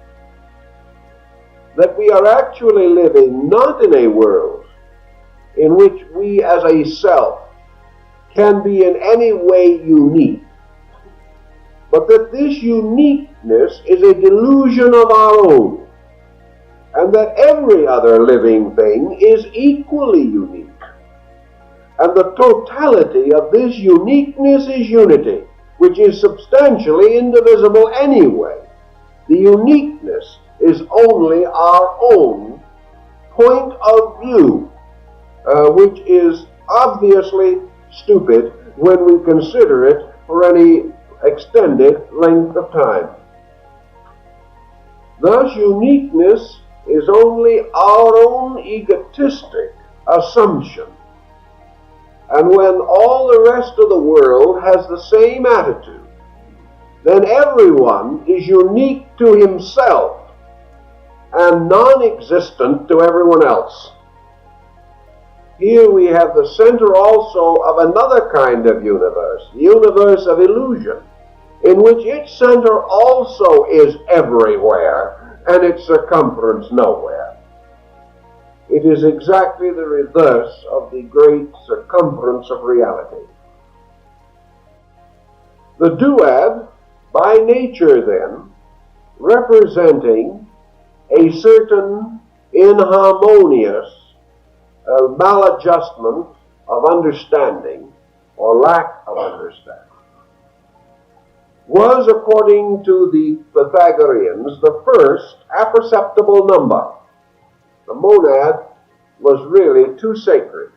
that we are actually living not in a world in which we as a self can be in any way unique, but that this uniqueness is a delusion of our own, and that every other living thing is equally unique. And the totality of this uniqueness is unity, which is substantially indivisible anyway. The uniqueness is only our own point of view, which is obviously stupid when we consider it for any extended length of time. Thus, uniqueness is only our own egotistic assumption. And when all the rest of the world has the same attitude, then everyone is unique to himself and non-existent to everyone else. Here we have the center also of another kind of universe, the universe of illusion, in which its center also is everywhere and its circumference nowhere. It is exactly the reverse of the great circumference of reality. The duad, by nature then, representing a certain inharmonious maladjustment of understanding or lack of understanding, was, according to the Pythagoreans, the first apperceptible number. The monad was really too sacred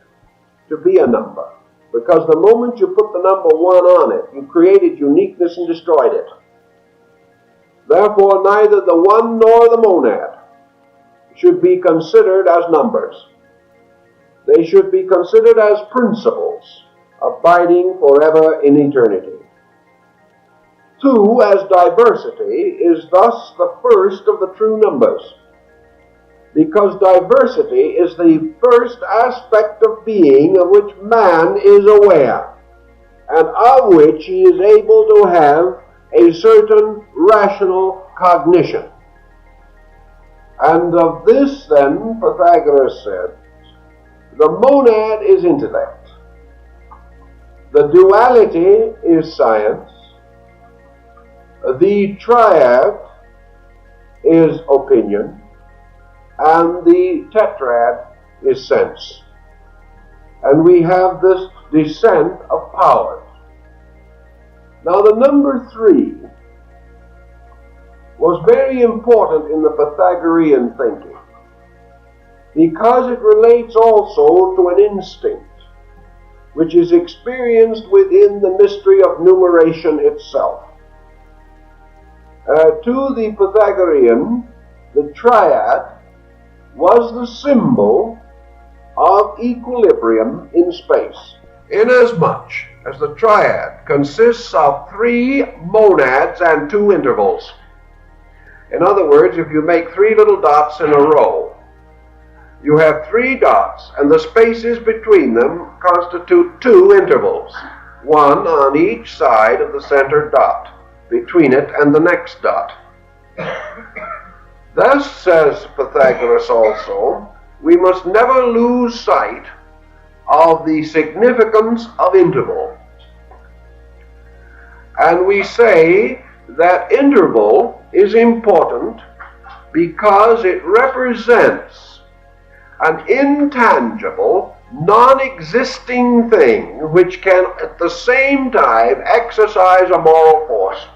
to be a number, because the moment you put the number 1 on it, you created uniqueness and destroyed it. Therefore, neither the one nor the monad should be considered as numbers. they should be considered as principles, abiding forever in eternity. 2 as diversity is thus the first of the true numbers, because diversity is the first aspect of being of which man is aware, and of which he is able to have a certain rational cognition. And of this, then, Pythagoras said, the monad is intellect, the duality is science, the triad is opinion, and the tetrad is sense. And we have this descent of powers. Now the number 3 was very important in the Pythagorean thinking, because it relates also to an instinct which is experienced within the mystery of numeration itself. To the Pythagorean, the triad was the symbol of equilibrium in space, inasmuch as the triad consists of 3 monads and 2 intervals. In other words, if you make 3 little dots in a row, you have 3 dots, and the spaces between them constitute 2 intervals, 1 on each side of the center dot, between it and the next dot. Thus, says Pythagoras also, we must never lose sight of the significance of interval. And we say that interval is important because it represents an intangible, non-existing thing which can at the same time exercise a moral force.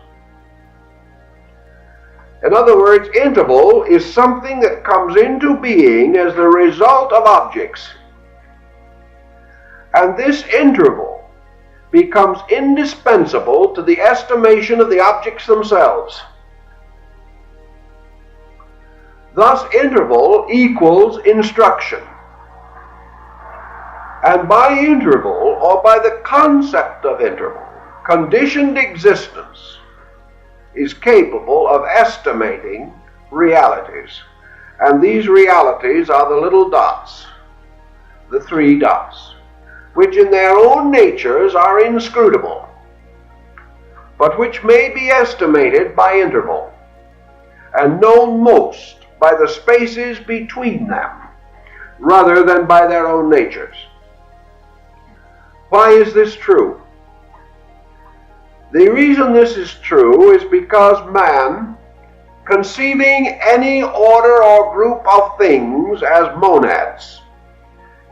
In other words, interval is something that comes into being as the result of objects. And this interval becomes indispensable to the estimation of the objects themselves. Thus, interval equals instruction. And by interval, or by the concept of interval, conditioned existence is capable of estimating realities. And these realities are the little dots, the 3 dots, which in their own natures are inscrutable, but which may be estimated by interval, and known most by the spaces between them, rather than by their own natures. Why is this true? The reason this is true is because man, conceiving any order or group of things as monads,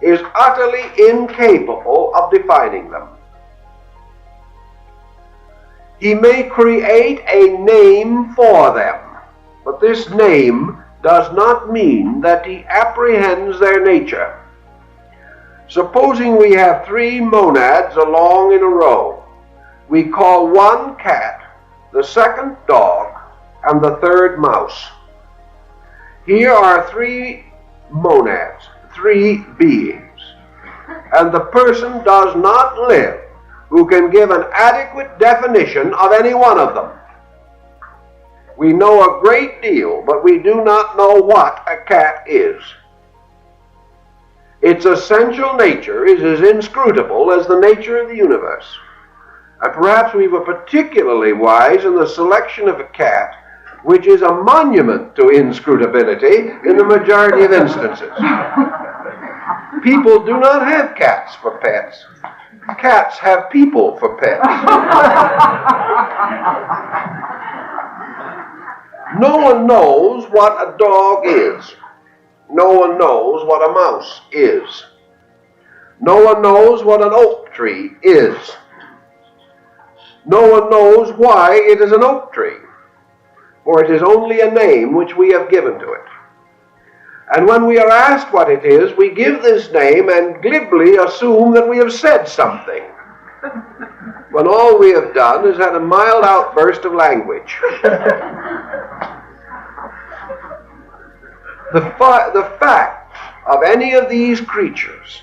is utterly incapable of defining them. He may create a name for them, but this name does not mean that he apprehends their nature. Supposing we have 3 monads along in a row, we call one cat, the second dog, and the third mouse. Here are 3 monads, 3 beings, and the person does not live who can give an adequate definition of any one of them. We know a great deal, but we do not know what a cat is. Its essential nature is as inscrutable as the nature of the universe. And perhaps we were particularly wise in the selection of a cat, which is a monument to inscrutability in the majority of instances. People do not have cats for pets. Cats have people for pets. No one knows what a dog is. No one knows what a mouse is. No one knows what an oak tree is. No one knows why it is an oak tree, for it is only a name which we have given to it. And when we are asked what it is, we give this name and glibly assume that we have said something, when all we have done is had a mild outburst of language. The fact of any of these creatures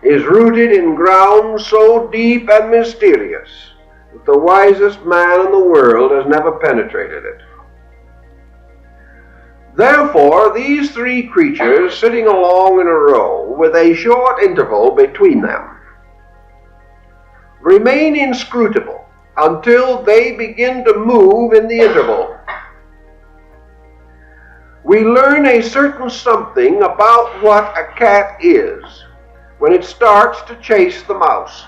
is rooted in ground so deep and mysterious that the wisest man in the world has never penetrated it. Therefore, these three creatures sitting along in a row with a short interval between them remain inscrutable until they begin to move in the interval. We learn a certain something about what a cat is when it starts to chase the mouse.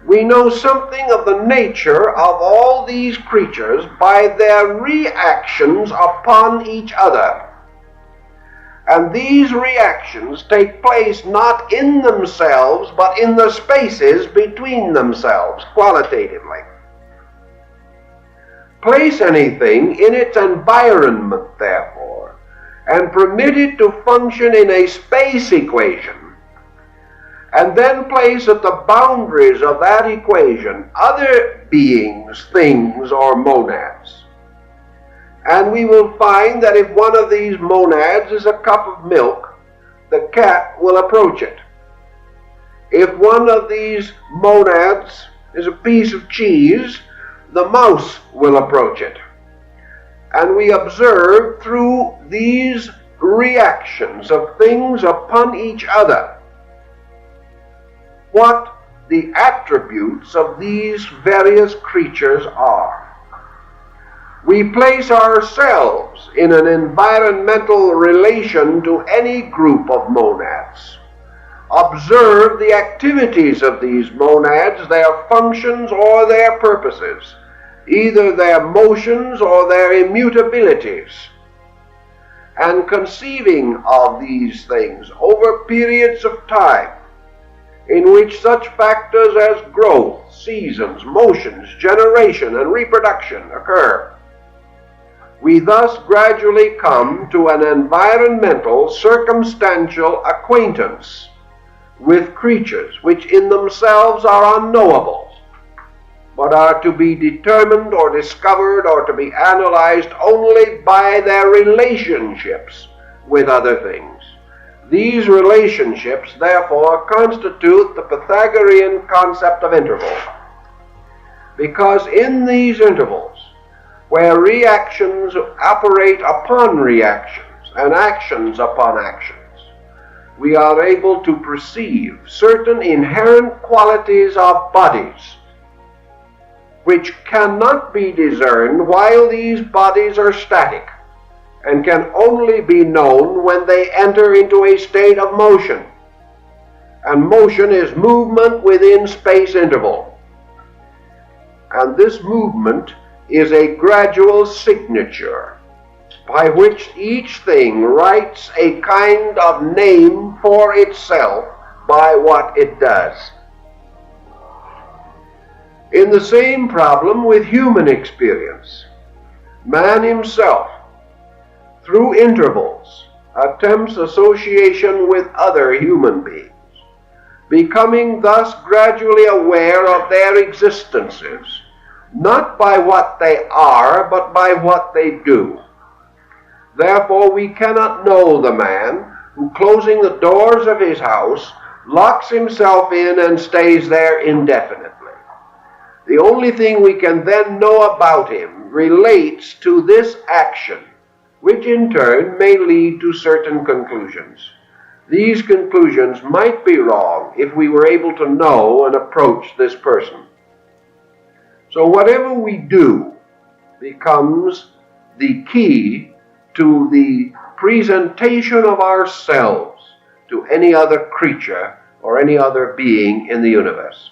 We know something of the nature of all these creatures by their reactions upon each other. And these reactions take place not in themselves, but in the spaces between themselves, qualitatively. Place anything in its environment, therefore, and permit it to function in a space equation, and then place at the boundaries of that equation other beings, things, or monads. And we will find that if one of these monads is a cup of milk, the cat will approach it. If one of these monads is a piece of cheese, the mouse will approach it. And we observe through these reactions of things upon each other what the attributes of these various creatures are. We place ourselves in an environmental relation to any group of monads. Observe the activities of these monads, their functions or their purposes, either their motions or their immutabilities, and conceiving of these things over periods of time in which such factors as growth, seasons, motions, generation, and reproduction occur. We thus gradually come to an environmental, circumstantial acquaintance with creatures which in themselves are unknowable, but are to be determined or discovered or to be analyzed only by their relationships with other things. These relationships, therefore, constitute the Pythagorean concept of interval, because in these intervals, where reactions operate upon reactions and actions upon actions, we are able to perceive certain inherent qualities of bodies which cannot be discerned while these bodies are static, and can only be known when they enter into a state of motion. And motion is movement within space interval. And this movement is a gradual signature by which each thing writes a kind of name for itself by what it does. In the same problem with human experience, man himself, through intervals, attempts association with other human beings, becoming thus gradually aware of their existences, not by what they are, but by what they do. Therefore, we cannot know the man who, closing the doors of his house, locks himself in and stays there indefinitely. The only thing we can then know about him relates to this action, which in turn may lead to certain conclusions. These conclusions might be wrong if we were able to know and approach this person. So whatever we do becomes the key to the presentation of ourselves to any other creature or any other being in the universe.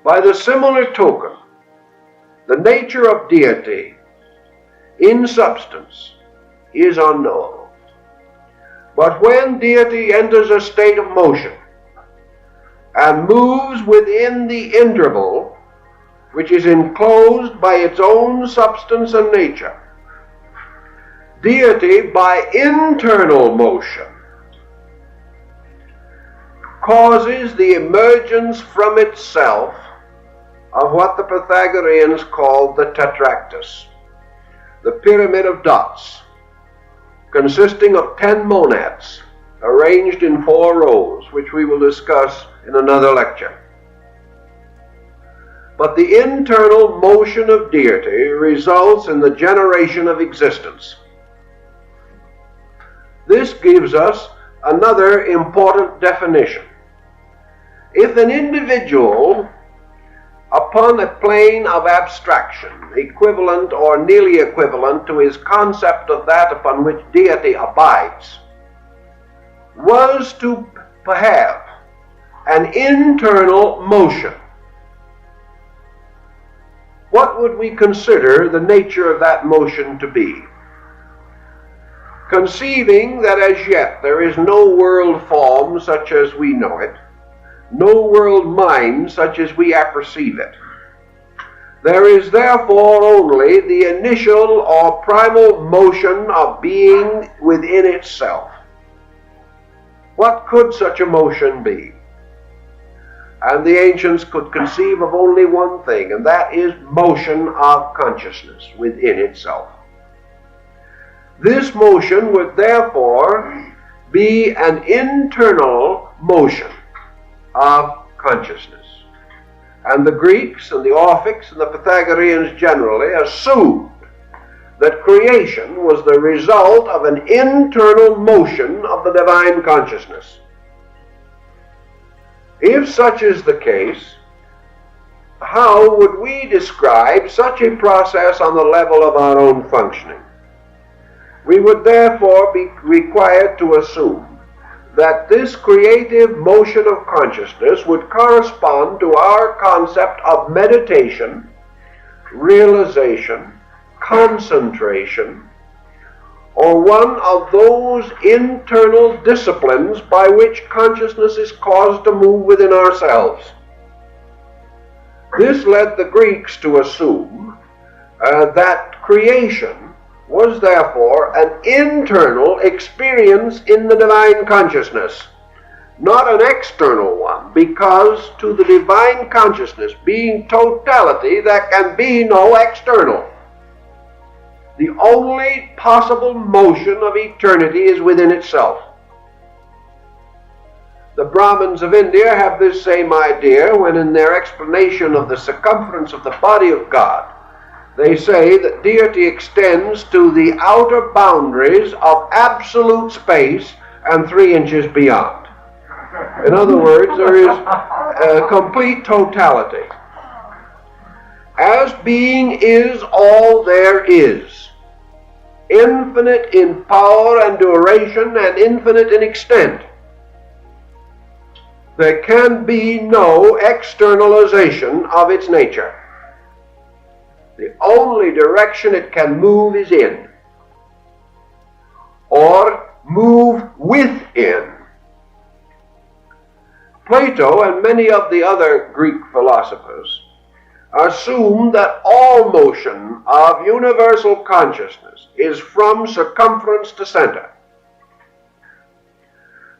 By the similar token, the nature of deity in substance is unknowable. But when deity enters a state of motion and moves within the interval which is enclosed by its own substance and nature, deity by internal motion causes the emergence from itself of what the Pythagoreans called the tetractys, the pyramid of dots, consisting of 10 monads arranged in 4 rows, which we will discuss in another lecture. But the internal motion of deity results in the generation of existence. This gives us another important definition. If an individual, upon a plane of abstraction, equivalent or nearly equivalent to his concept of that upon which deity abides, was to have an internal motion, what would we consider the nature of that motion to be? Conceiving that as yet there is no world form such as we know it, no world mind such as we apperceive it, there is therefore only the initial or primal motion of being within itself. What could such a motion be? And the ancients could conceive of only one thing, and that is motion of consciousness within itself. This motion would therefore be an internal motion of consciousness. And the Greeks and the Orphics and the Pythagoreans generally assumed that creation was the result of an internal motion of the divine consciousness. If such is the case, how would we describe such a process on the level of our own functioning? We would therefore be required to assume that this creative motion of consciousness would correspond to our concept of meditation, realization, concentration, or one of those internal disciplines by which consciousness is caused to move within ourselves. This led the Greeks to assume that creation was therefore an internal experience in the divine consciousness, not an external one, because to the divine consciousness, being totality, there can be no external. The only possible motion of eternity is within itself. The Brahmins of India have this same idea when in their explanation of the circumference of the body of God, they say that deity extends to the outer boundaries of absolute space and 3 inches beyond. In other words, there is a complete totality. As being is all there is, infinite in power and duration and infinite in extent, there can be no externalization of its nature. The only direction it can move is in, or move within. Plato and many of the other Greek philosophers assume that all motion of universal consciousness is from circumference to center,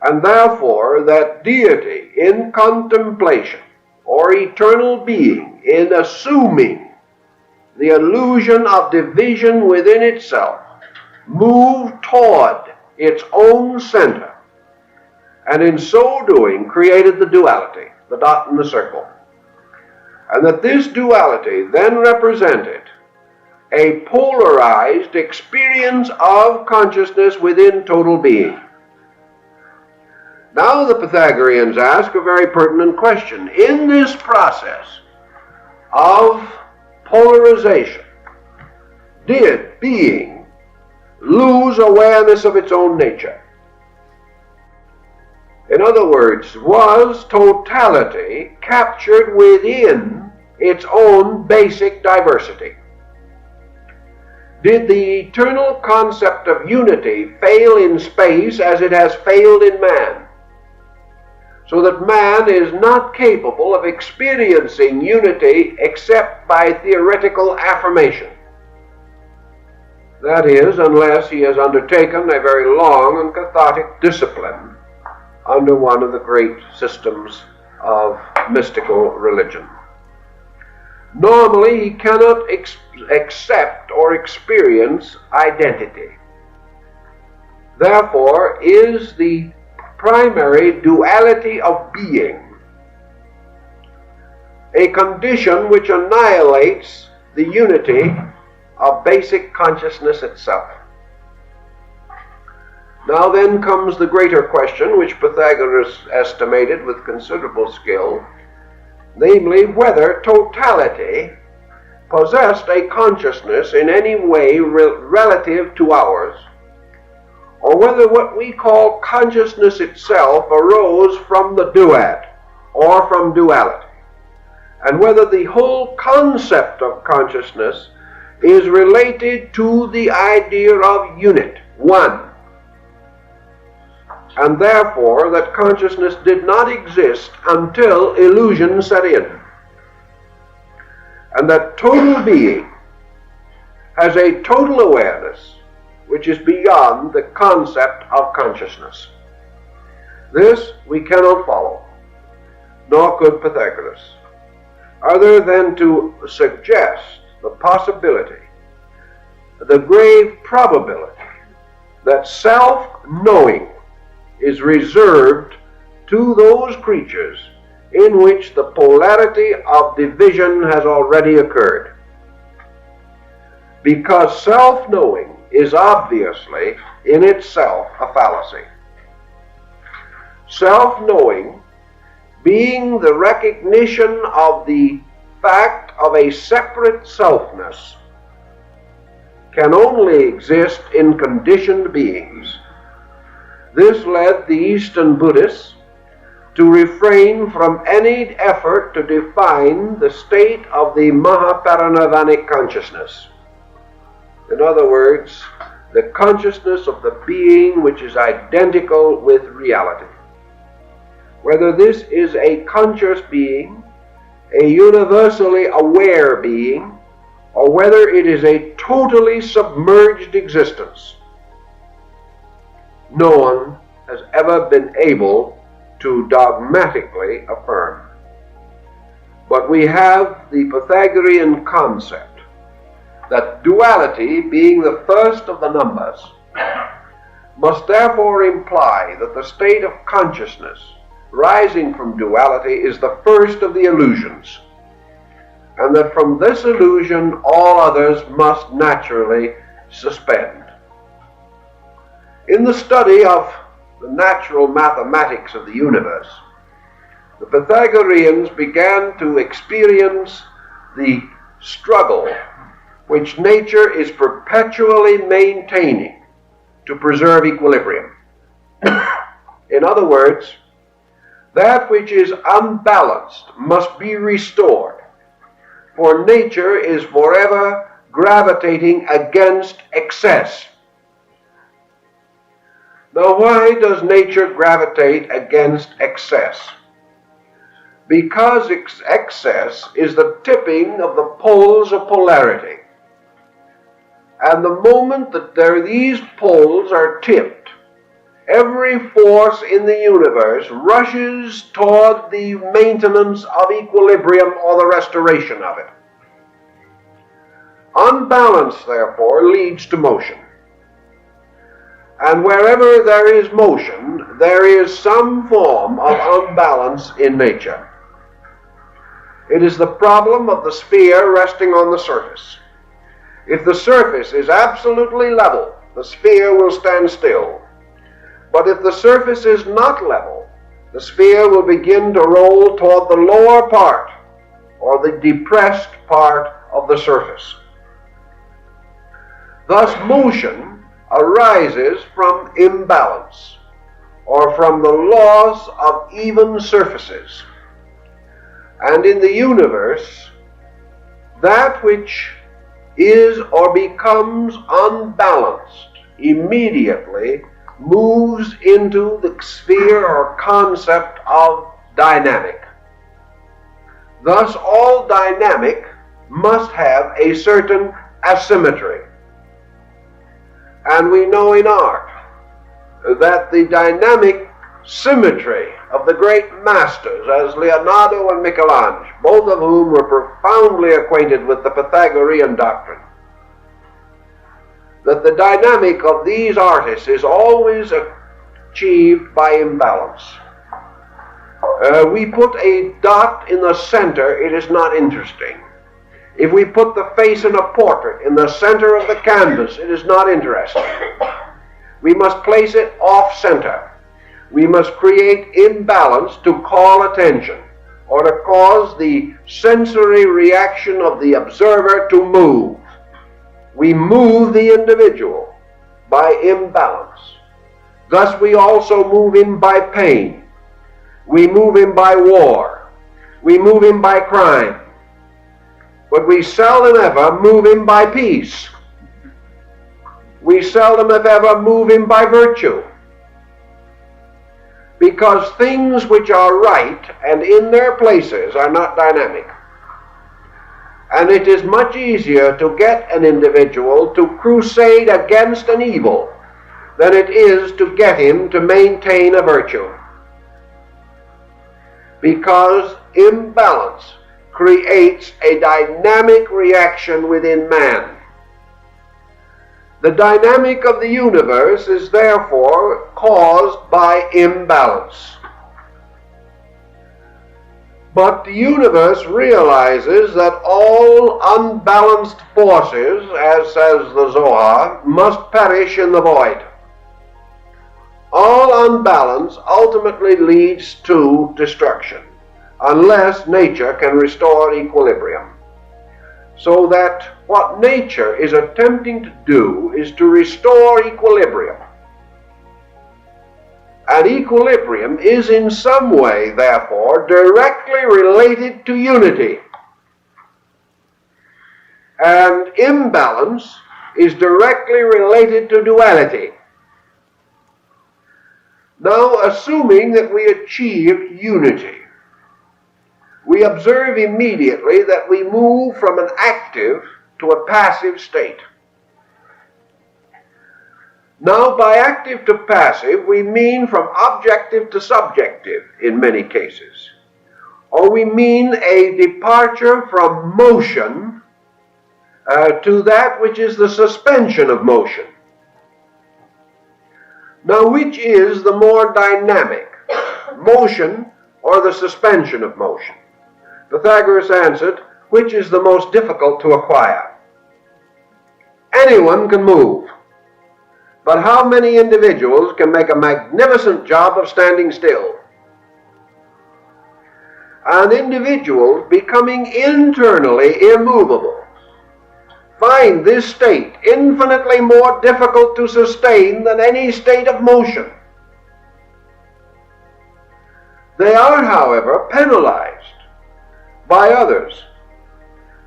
and therefore that deity in contemplation, or eternal being in assuming the illusion of division within itself, moved toward its own center, and in so doing created the duality, the dot and the circle. And that this duality then represented a polarized experience of consciousness within total being. Now the Pythagoreans ask a very pertinent question. In this process of polarization, did being lose awareness of its own nature? In other words, was totality captured within its own basic diversity? Did the eternal concept of unity fail in space as it has failed in man, so that man is not capable of experiencing unity except by theoretical affirmation? That is, unless he has undertaken a very long and cathartic discipline under one of the great systems of mystical religion. Normally, he cannot accept or experience identity. Therefore, is the primary duality of being, a condition which annihilates the unity of basic consciousness itself. Now then comes the greater question, which Pythagoras estimated with considerable skill, namely whether totality possessed a consciousness in any way relative to ours, or whether what we call consciousness itself arose from the duad, or from duality, and whether the whole concept of consciousness is related to the idea of unit, one, and therefore that consciousness did not exist until illusion set in, and that total being has a total awareness which is beyond the concept of consciousness. This we cannot follow, nor could Pythagoras, other than to suggest the possibility, the grave probability, that self-knowing is reserved to those creatures in which the polarity of division has already occurred. Because self-knowing is obviously in itself a fallacy. Self-knowing, being the recognition of the fact of a separate selfness, can only exist in conditioned beings. This led the Eastern Buddhists to refrain from any effort to define the state of the Mahaparinirvanic consciousness. In other words, the consciousness of the being which is identical with reality. Whether this is a conscious being, a universally aware being, or whether it is a totally submerged existence, no one has ever been able to dogmatically affirm. But we have the Pythagorean concept that duality, being the first of the numbers, must therefore imply that the state of consciousness rising from duality is the first of the illusions, and that from this illusion all others must naturally suspend. In the study of the natural mathematics of the universe, the Pythagoreans began to experience the struggle which nature is perpetually maintaining to preserve equilibrium. In other words, that which is unbalanced must be restored, for nature is forever gravitating against excess. Now, why does nature gravitate against excess? Because excess is the tipping of the poles of polarity. And the moment that these poles are tipped, every force in the universe rushes toward the maintenance of equilibrium or the restoration of it. Unbalance, therefore, leads to motion. And wherever there is motion, there is some form of unbalance in nature. It is the problem of the sphere resting on the surface. If the surface is absolutely level, the sphere will stand still. But if the surface is not level, the sphere will begin to roll toward the lower part, or the depressed part of the surface. Thus, motion arises from imbalance, or from the loss of even surfaces. And in the universe, that which is or becomes unbalanced immediately moves into the sphere or concept of dynamic. Thus, all dynamic must have a certain asymmetry. And we know in art that the dynamic symmetry of the great masters, as Leonardo and Michelangelo, both of whom were profoundly acquainted with the Pythagorean doctrine, that the dynamic of these artists is always achieved by imbalance. We put a dot in the center, it is not interesting. If we put the face in a portrait in the center of the canvas, it is not interesting. We must place it off center. We must create imbalance to call attention, or to cause the sensory reaction of the observer to move. We move the individual by imbalance. Thus we also move him by pain. We move him by war. We move him by crime. But we seldom ever move him by peace. We seldom if ever move him by virtue. Because things which are right and in their places are not dynamic. And it is much easier to get an individual to crusade against an evil than it is to get him to maintain a virtue. Because imbalance creates a dynamic reaction within man. The dynamic of the universe is therefore caused by imbalance. But the universe realizes that all unbalanced forces, as says the Zohar, must perish in the void. All unbalance ultimately leads to destruction, unless nature can restore equilibrium. So that what nature is attempting to do is to restore equilibrium. And equilibrium is in some way, therefore, directly related to unity. And imbalance is directly related to duality. Now, assuming that we achieve unity, we observe immediately that we move from an active to a passive state. Now, by active to passive, we mean from objective to subjective in many cases. Or we mean a departure from motion to that which is the suspension of motion. Now, which is the more dynamic, motion or the suspension of motion? Pythagoras answered, which is the most difficult to acquire? Anyone can move, but how many individuals can make a magnificent job of standing still? And individuals becoming internally immovable find this state infinitely more difficult to sustain than any state of motion. They are, however, penalized by others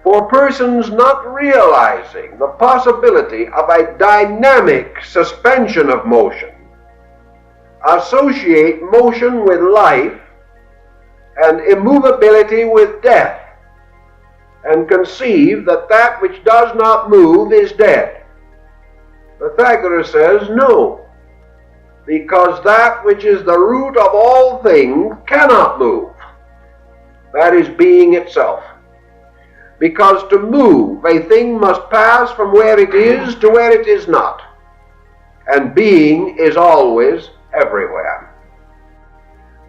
for persons not realizing the possibility of a dynamic suspension of motion, associate motion with life and immovability with death, and conceive that that which does not move is dead. Pythagoras says no, because that which is the root of all things cannot move. That is being itself. Because to move, a thing must pass from where it is to where it is not. And being is always everywhere.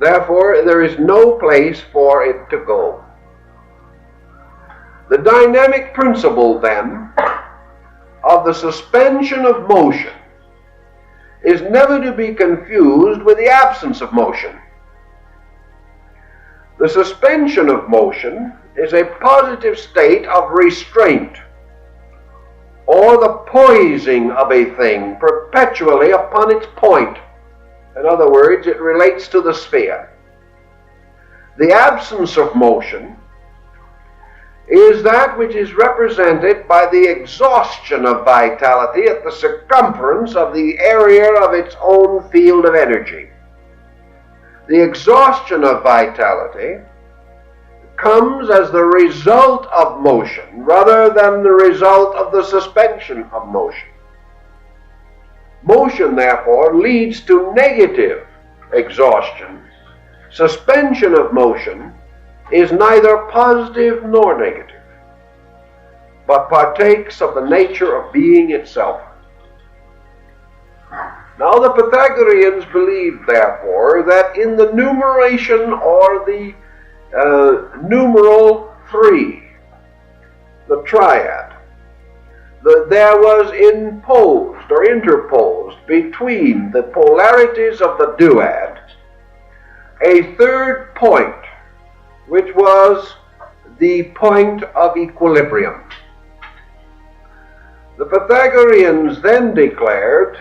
Therefore, there is no place for it to go. The dynamic principle, then, of the suspension of motion is never to be confused with the absence of motion. The suspension of motion is a positive state of restraint, or the poising of a thing perpetually upon its point. In other words, it relates to the sphere. The absence of motion is that which is represented by the exhaustion of vitality at the circumference of the area of its own field of energy. The exhaustion of vitality comes as the result of motion rather than the result of the suspension of motion. Motion, therefore, leads to negative exhaustion. Suspension of motion is neither positive nor negative, but partakes of the nature of being itself. Now the Pythagoreans believed, therefore, that in the numeration or the numeral 3, the triad, there was imposed or interposed between the polarities of the duad a third point, which was the point of equilibrium. The Pythagoreans then declared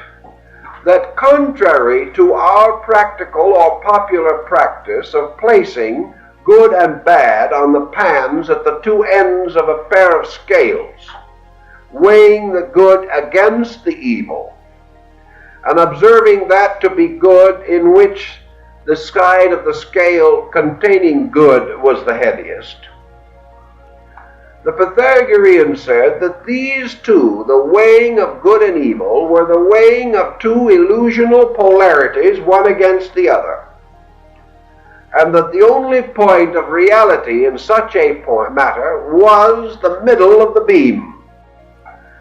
that contrary to our practical or popular practice of placing good and bad on the pans at the two ends of a pair of scales, weighing the good against the evil, and observing that to be good in which the side of the scale containing good was the heaviest, the Pythagoreans said that these two, the weighing of good and evil, were the weighing of two illusional polarities, one against the other, and that the only point of reality in such a matter was the middle of the beam.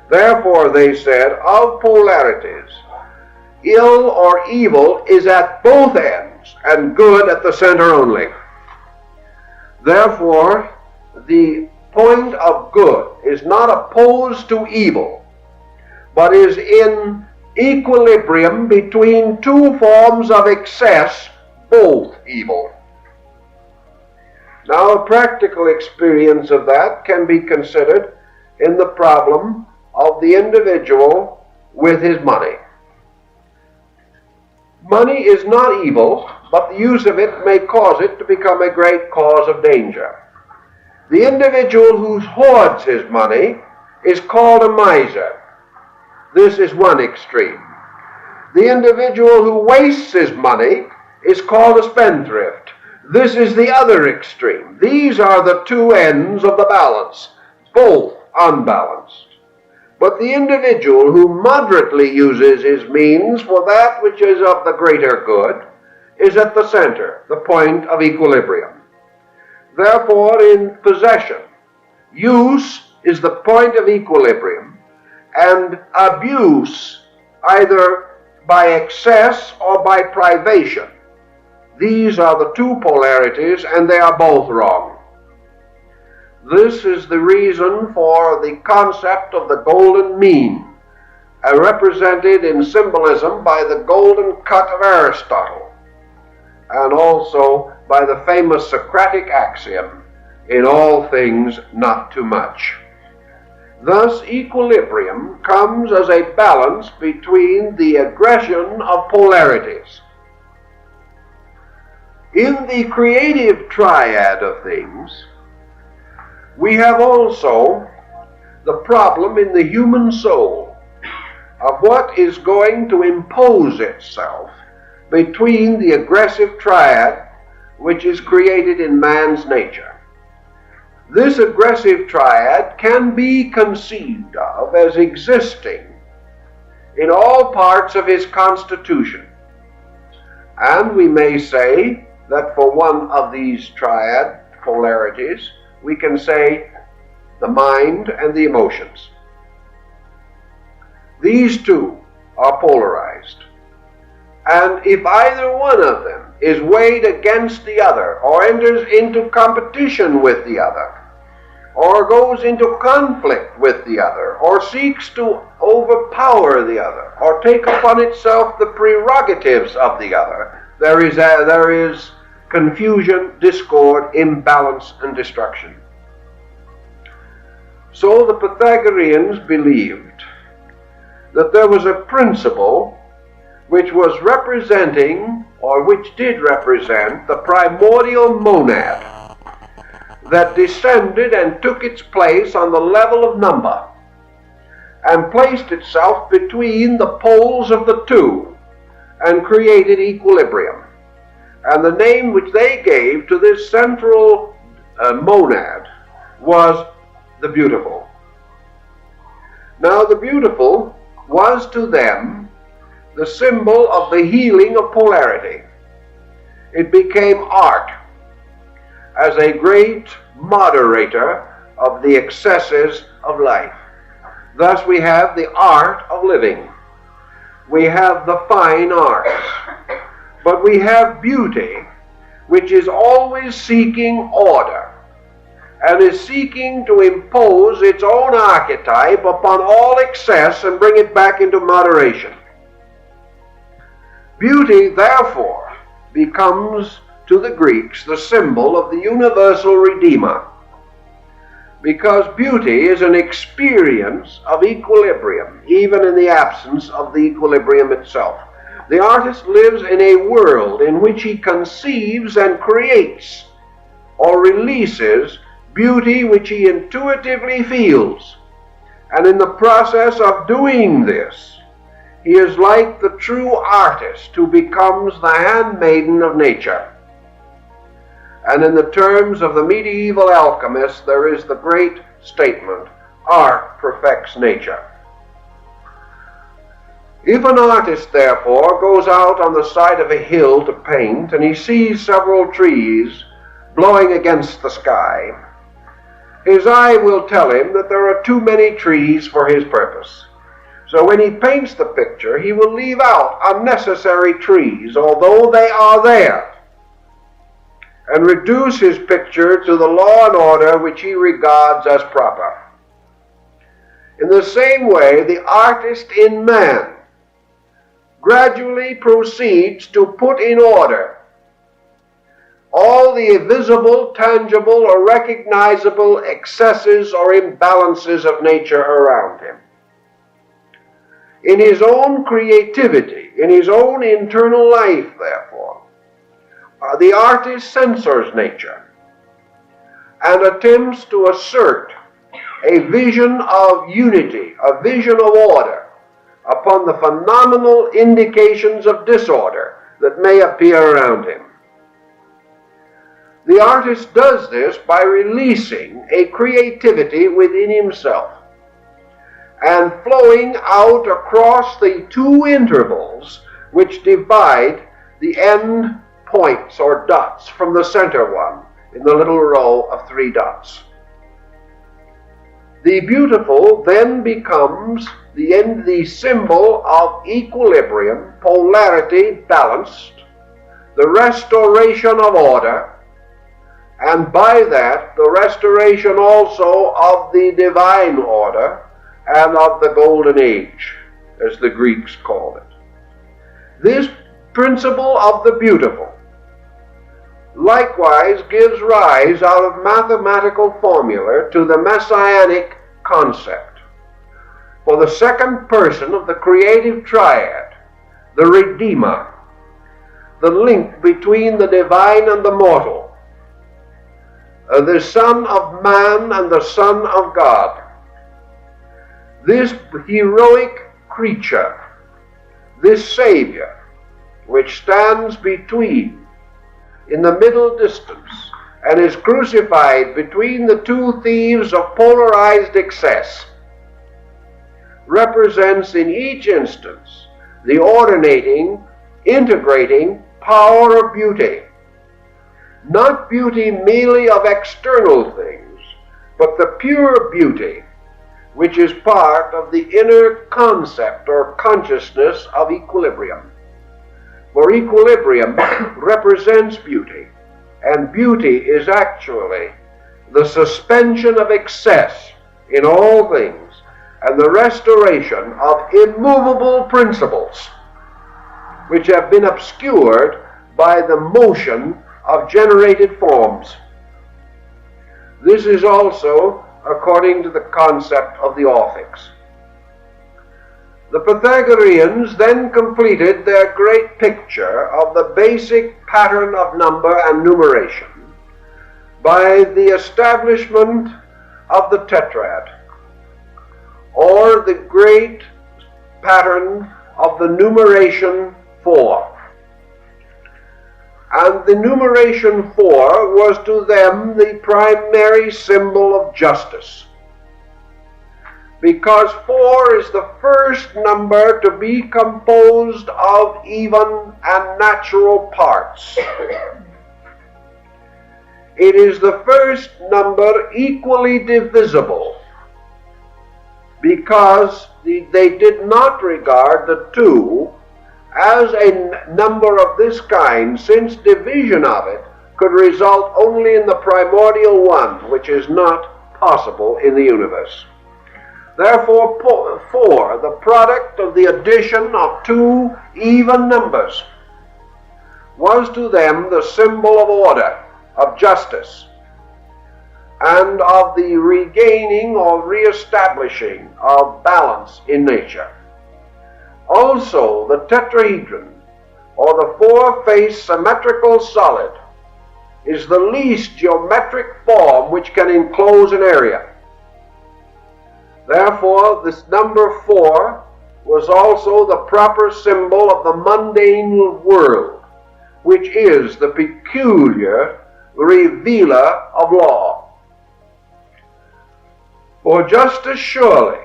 Therefore, they said, of polarities, ill or evil is at both ends, and good at the center only. Therefore, the point of good is not opposed to evil, but is in equilibrium between two forms of excess, both evil. Now, a practical experience of that can be considered in the problem of the individual with his money. Money is not evil, but the use of it may cause it to become a great cause of danger. The individual who hoards his money is called a miser. This is one extreme. The individual who wastes his money is called a spendthrift. This is the other extreme. These are the two ends of the balance, both unbalanced. But the individual who moderately uses his means for that which is of the greater good is at the center, the point of equilibrium. Therefore, in possession, use is the point of equilibrium, and abuse, either by excess or by privation, these are the two polarities, and they are both wrong. This is the reason for the concept of the golden mean, represented in symbolism by the golden cut of Aristotle, and also by the famous Socratic axiom, in all things not too much. Thus, equilibrium comes as a balance between the aggression of polarities. In the creative triad of things, we have also the problem in the human soul of what is going to impose itself between the aggressive triad which is created in man's nature. This aggressive triad can be conceived of as existing in all parts of his constitution, and we may say that for one of these triad polarities, we can say the mind and the emotions. These two are polarized, and if either one of them is weighed against the other, or enters into competition with the other, or goes into conflict with the other, or seeks to overpower the other, or take upon itself the prerogatives of the other, there is confusion, discord, imbalance, and destruction. So the Pythagoreans believed that there was a principle which was representing, or which did represent, the primordial monad that descended and took its place on the level of number and placed itself between the poles of the two and created equilibrium. And the name which they gave to this central monad was the beautiful. Now, the beautiful was to them the symbol of the healing of polarity. It became art as a great moderator of the excesses of life. Thus we have the art of living. we have the fine arts, but we have beauty, which is always seeking order, and is seeking to impose its own archetype upon all excess and bring it back into moderation. Beauty, therefore, becomes to the Greeks the symbol of the universal Redeemer, because beauty is an experience of equilibrium, even in the absence of the equilibrium itself. The artist lives in a world in which he conceives and creates or releases beauty which he intuitively feels, and in the process of doing this, he is like the true artist who becomes the handmaiden of nature. And in the terms of the medieval alchemists, there is the great statement, art perfects nature. If an artist, therefore, goes out on the side of a hill to paint, and he sees several trees blowing against the sky, his eye will tell him that there are too many trees for his purpose. So when he paints the picture, he will leave out unnecessary trees, although they are there, and reduce his picture to the law and order which he regards as proper. In the same way, the artist in man gradually proceeds to put in order all the visible, tangible, or recognizable excesses or imbalances of nature around him. In his own creativity, in his own internal life, therefore, the artist censors nature and attempts to assert a vision of unity, a vision of order, upon the phenomenal indications of disorder that may appear around him. The artist does this by releasing a creativity within himself and flowing out across the two intervals which divide the end points or dots from the center one in the little row of 3 dots. The beautiful then becomes the symbol of equilibrium, polarity balanced, the restoration of order, and by that the restoration also of the divine order and of the golden age, as the Greeks called it. This principle of the beautiful likewise gives rise out of mathematical formula to the messianic concept. For the second person of the creative triad, the Redeemer, the link between the divine and the mortal, the Son of Man and the Son of God, this heroic creature, this Savior, which stands between, in the middle distance, and is crucified between the two thieves of polarized excess, represents in each instance the ordinating, integrating power of beauty. Not beauty merely of external things, but the pure beauty which is part of the inner concept or consciousness of equilibrium. For equilibrium represents beauty, and beauty is actually the suspension of excess in all things and the restoration of immovable principles which have been obscured by the motion of generated forms. This is also according to the concept of the Orphics. The Pythagoreans then completed their great picture of the basic pattern of number and numeration by the establishment of the tetrad, or the great pattern of the numeration 4. And the numeration 4 was to them the primary symbol of justice, because 4 is the first number to be composed of even and natural parts. It is the first number equally divisible, because they did not regard the 2 as a number of this kind, since division of it could result only in the primordial 1, which is not possible in the universe. Therefore, 4, the product of the addition of 2 even numbers, was to them the symbol of order, of justice, and of the regaining or re-establishing of balance in nature. Also, the tetrahedron, or the 4-faced symmetrical solid, is the least geometric form which can enclose an area. Therefore, this number 4 was also the proper symbol of the mundane world, which is the peculiar revealer of law. For just as surely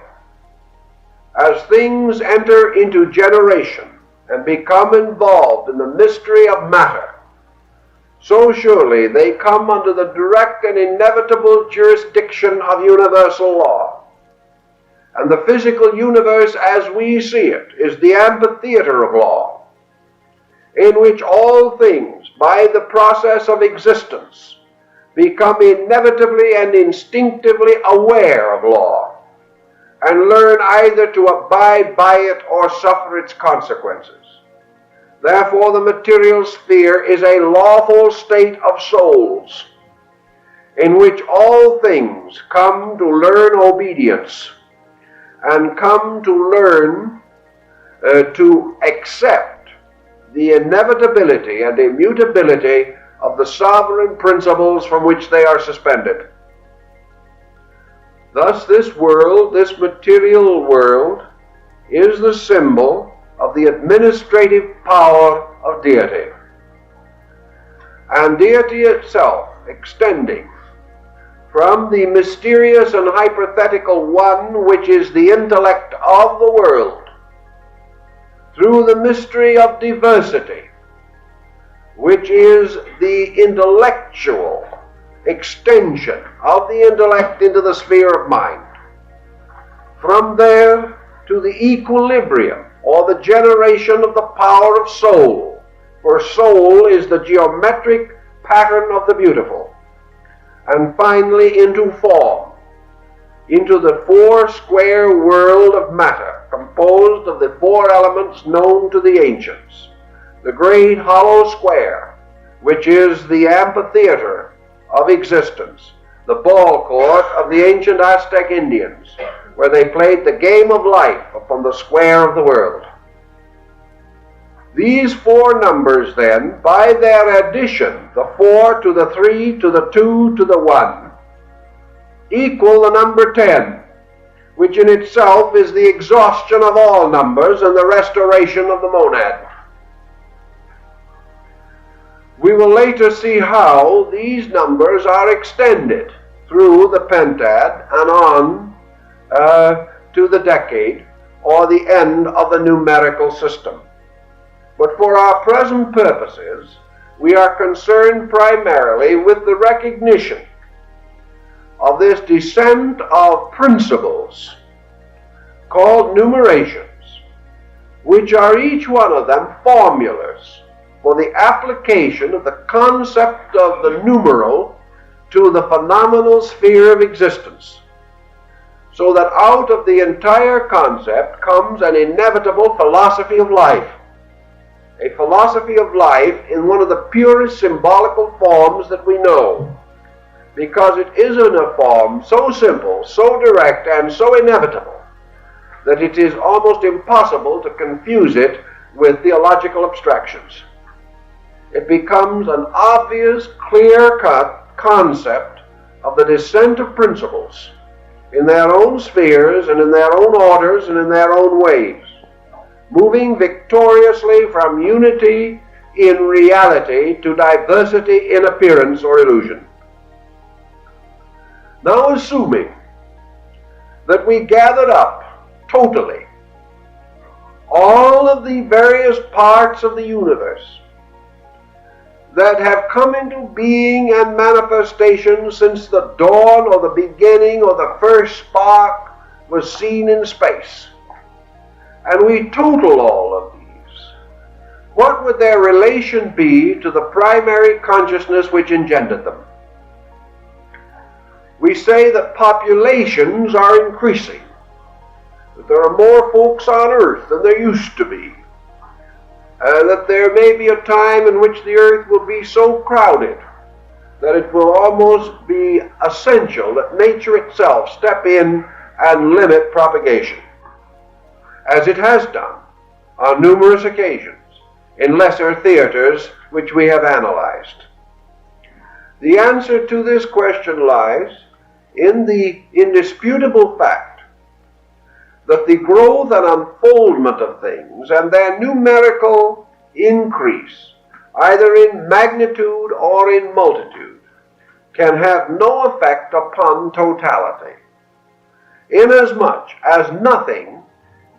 as things enter into generation and become involved in the mystery of matter, so surely they come under the direct and inevitable jurisdiction of universal law. And the physical universe as we see it is the amphitheater of law, in which all things, by the process of existence, become inevitably and instinctively aware of law, and learn either to abide by it or suffer its consequences. Therefore, the material sphere is a lawful state of souls, in which all things come to learn obedience, and come to learn to accept the inevitability and immutability of the sovereign principles from which they are suspended. Thus, this world, this material world, is the symbol of the administrative power of deity, and deity itself extending from the mysterious and hypothetical one which is the intellect of the world, through the mystery of diversity, which is the intellectual extension of the intellect into the sphere of mind. From there to the equilibrium, or the generation of the power of soul, for soul is the geometric pattern of the beautiful. And finally into form, into the 4-square world of matter, composed of the 4 elements known to the ancients. The great hollow square, which is the amphitheater of existence, the ball court of the ancient Aztec Indians, where they played the game of life upon the square of the world. These 4 numbers then, by their addition, the 4 to the 3 to the 2 to the 1, equal the number 10, which in itself is the exhaustion of all numbers and the restoration of the monad. We will later see how these numbers are extended through the pentad and on to the decade, or the end of the numerical system. But for our present purposes, we are concerned primarily with the recognition of this descent of principles called numerations, which are each one of them formulas for the application of the concept of the numeral to the phenomenal sphere of existence, so that out of the entire concept comes an inevitable philosophy of life. A philosophy of life in one of the purest symbolical forms that we know, because it is in a form so simple, so direct, and so inevitable that it is almost impossible to confuse it with theological abstractions. It becomes an obvious, clear-cut concept of the descent of principles in their own spheres and in their own orders and in their own ways, moving victoriously from unity in reality to diversity in appearance or illusion. Now, assuming that we gathered up totally all of the various parts of the universe that have come into being and manifestation since the dawn or the beginning or the first spark was seen in space, and we total all of these, what would their relation be to the primary consciousness which engendered them? We say that populations are increasing, that there are more folks on earth than there used to be, and that there may be a time in which the earth will be so crowded that it will almost be essential that nature itself step in and limit propagation, as it has done on numerous occasions in lesser theaters which we have analyzed. The answer to this question lies in the indisputable fact that the growth and unfoldment of things and their numerical increase, either in magnitude or in multitude, can have no effect upon totality, inasmuch as nothing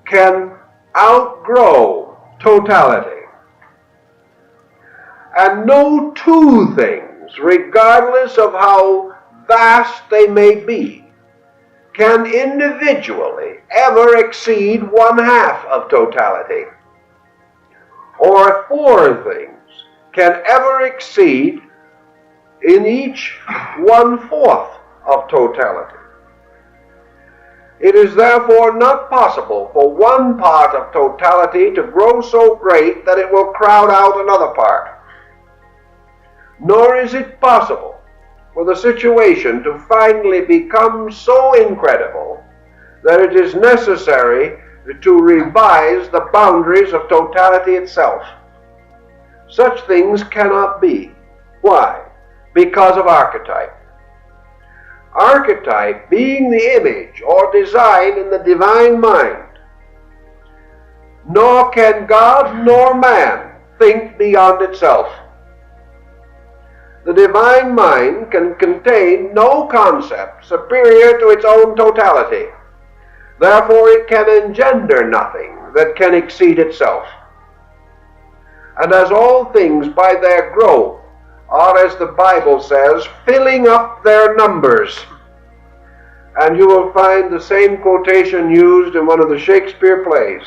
can outgrow totality. And no two things, regardless of how vast they may be, can individually ever exceed 1/2 of totality, or four things can ever exceed in each 1/4 of totality. It is therefore not possible for one part of totality to grow so great that it will crowd out another part. Nor is it possible for the situation to finally become so incredible that it is necessary to revise the boundaries of totality itself. Such things cannot be. Why? Because of archetype. Archetype being the image or design in the divine mind. Nor can God nor man think beyond itself. The divine mind can contain no concept superior to its own totality. Therefore it can engender nothing that can exceed itself. And as all things by their growth are, as the Bible says, filling up their numbers. And you will find the same quotation used in one of the Shakespeare plays.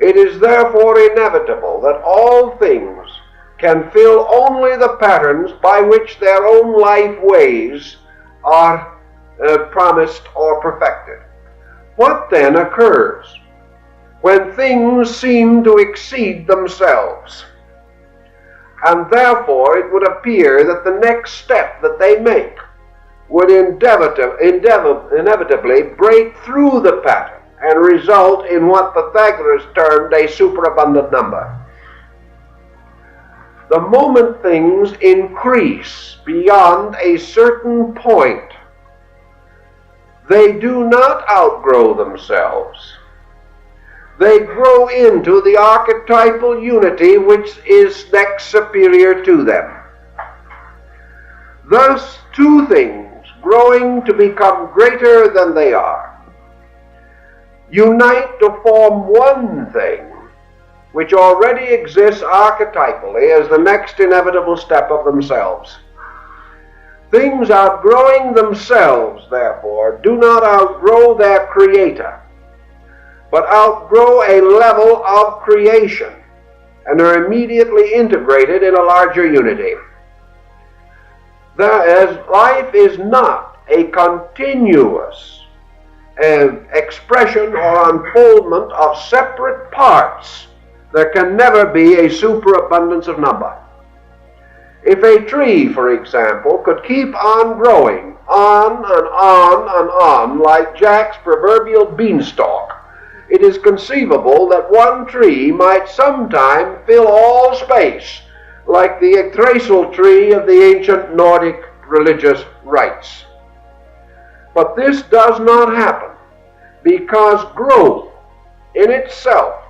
It is therefore inevitable that all things can fill only the patterns by which their own life ways are promised or perfected. What then occurs when things seem to exceed themselves? And therefore it would appear that the next step that they make would inevitably break through the pattern and result in what Pythagoras termed a superabundant number. The moment things increase beyond a certain point, they do not outgrow themselves. They grow into the archetypal unity which is next superior to them. Thus, two things growing to become greater than they are unite to form one thing which already exists archetypally as the next inevitable step of themselves. Things outgrowing themselves, therefore, do not outgrow their creator, but outgrow a level of creation and are immediately integrated in a larger unity. As life is not a continuous expression or unfoldment of separate parts, there can never be a superabundance of number. If a tree, for example, could keep on growing on and on and on like Jack's proverbial beanstalk, it is conceivable that one tree might sometime fill all space like the Yggdrasil tree of the ancient Nordic religious rites. But this does not happen because growth in itself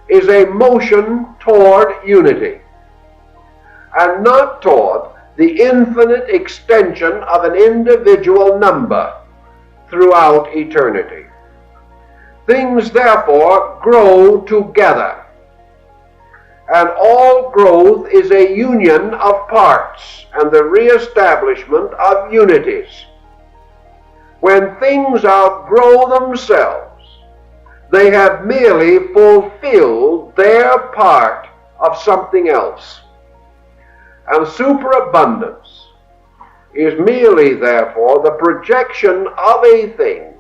is a motion toward unity and not toward the infinite extension of an individual number throughout eternity. Things therefore grow together, and all growth is a union of parts and the re-establishment of unities. when things outgrow themselves, they have merely fulfilled their part of something else. And superabundance is merely, therefore, the projection of a thing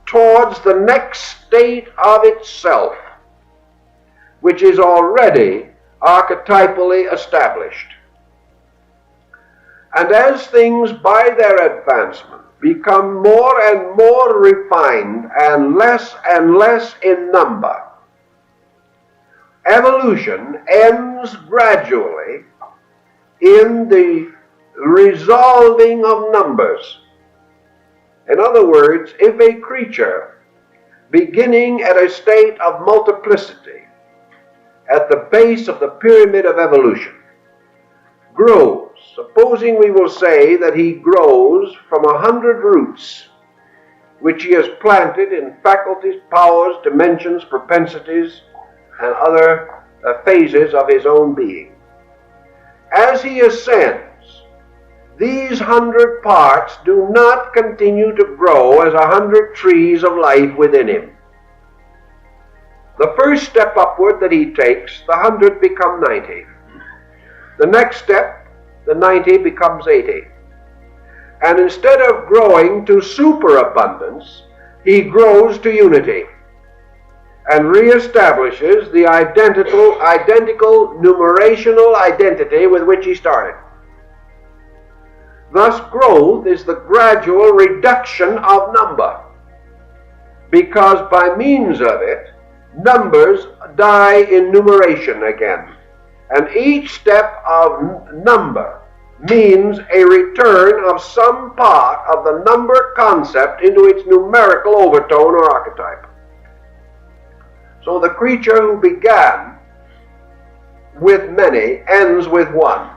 towards the next state of itself, which is already archetypally established. And as things by their advancement become more and more refined and less in number, evolution ends gradually in the resolving of numbers. In other words, if a creature beginning at a state of multiplicity at the base of the pyramid of evolution grows, supposing we will say that he grows from 100 roots, which he has planted in faculties, powers, dimensions, propensities, and other phases of his own being. As he ascends, these 100 parts do not continue to grow as 100 trees of life within him. The first step upward that he takes, the 100 become 90. The next step, the 90 becomes 80. And instead of growing to superabundance, he grows to unity and reestablishes the identical numerational identity with which he started. Thus, growth is the gradual reduction of number, because by means of it, numbers die in numeration again. And each step of number means a return of some part of the number concept into its numerical overtone or archetype. So the creature who began with many ends with one.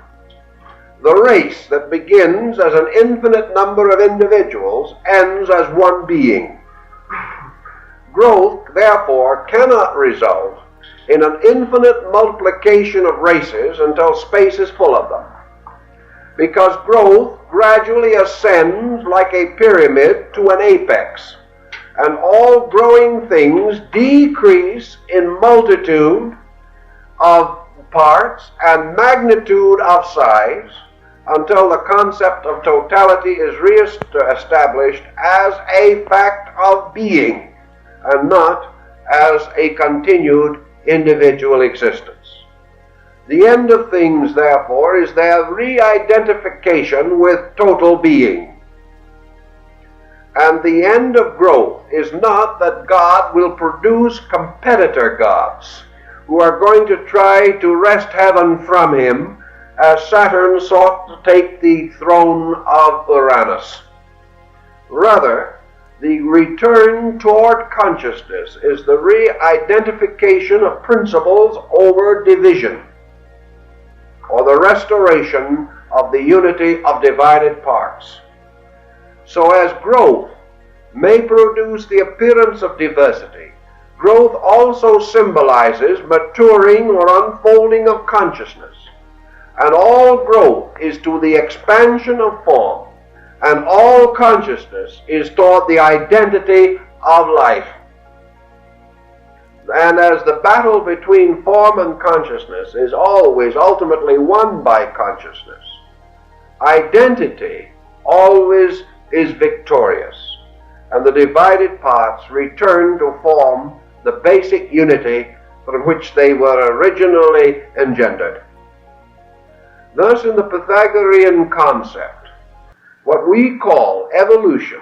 The race that begins as an infinite number of individuals ends as one being. Growth, therefore, cannot result in an infinite multiplication of races until space is full of them, because growth gradually ascends like a pyramid to an apex, and all growing things decrease in multitude of parts and magnitude of size until the concept of totality is re-established as a fact of being and not as a continued individual existence. The end of things, therefore, is their re-identification with total being. And the end of growth is not that God will produce competitor gods who are going to try to wrest heaven from him as Saturn sought to take the throne of Uranus. Rather, the return toward consciousness is the re-identification of principles over division, or the restoration of the unity of divided parts. So as growth may produce the appearance of diversity, growth also symbolizes maturing or unfolding of consciousness. And all growth is to the expansion of form, and all consciousness is toward the identity of life. And as the battle between form and consciousness is always ultimately won by consciousness, identity always is victorious, and the divided parts return to form the basic unity from which they were originally engendered. Thus, in the Pythagorean concept, what we call evolution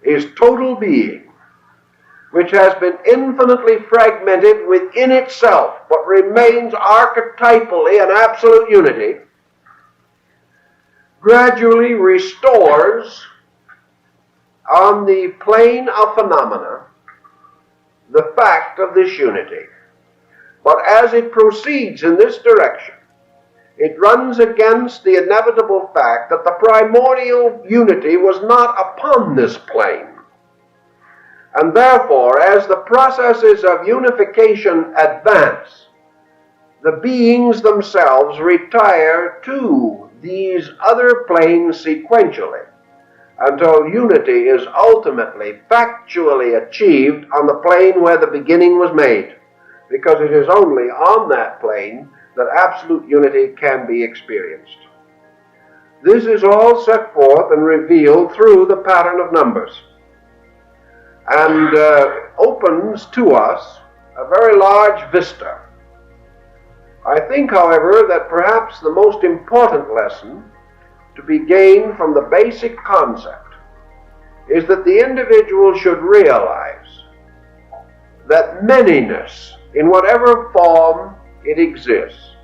is total being, which has been infinitely fragmented within itself, but remains archetypally an absolute unity, gradually restores on the plane of phenomena the fact of this unity. But as it proceeds in this direction, it runs against the inevitable fact that the primordial unity was not upon this plane. And therefore, as the processes of unification advance, the beings themselves retire to these other planes sequentially, until unity is ultimately, factually achieved on the plane where the beginning was made, because it is only on that plane that absolute unity can be experienced. This is all set forth and revealed through the pattern of numbers, and opens to us a very large vista. I think, however, that perhaps the most important lesson to be gained from the basic concept is that the individual should realize that manyness, in whatever form it exists,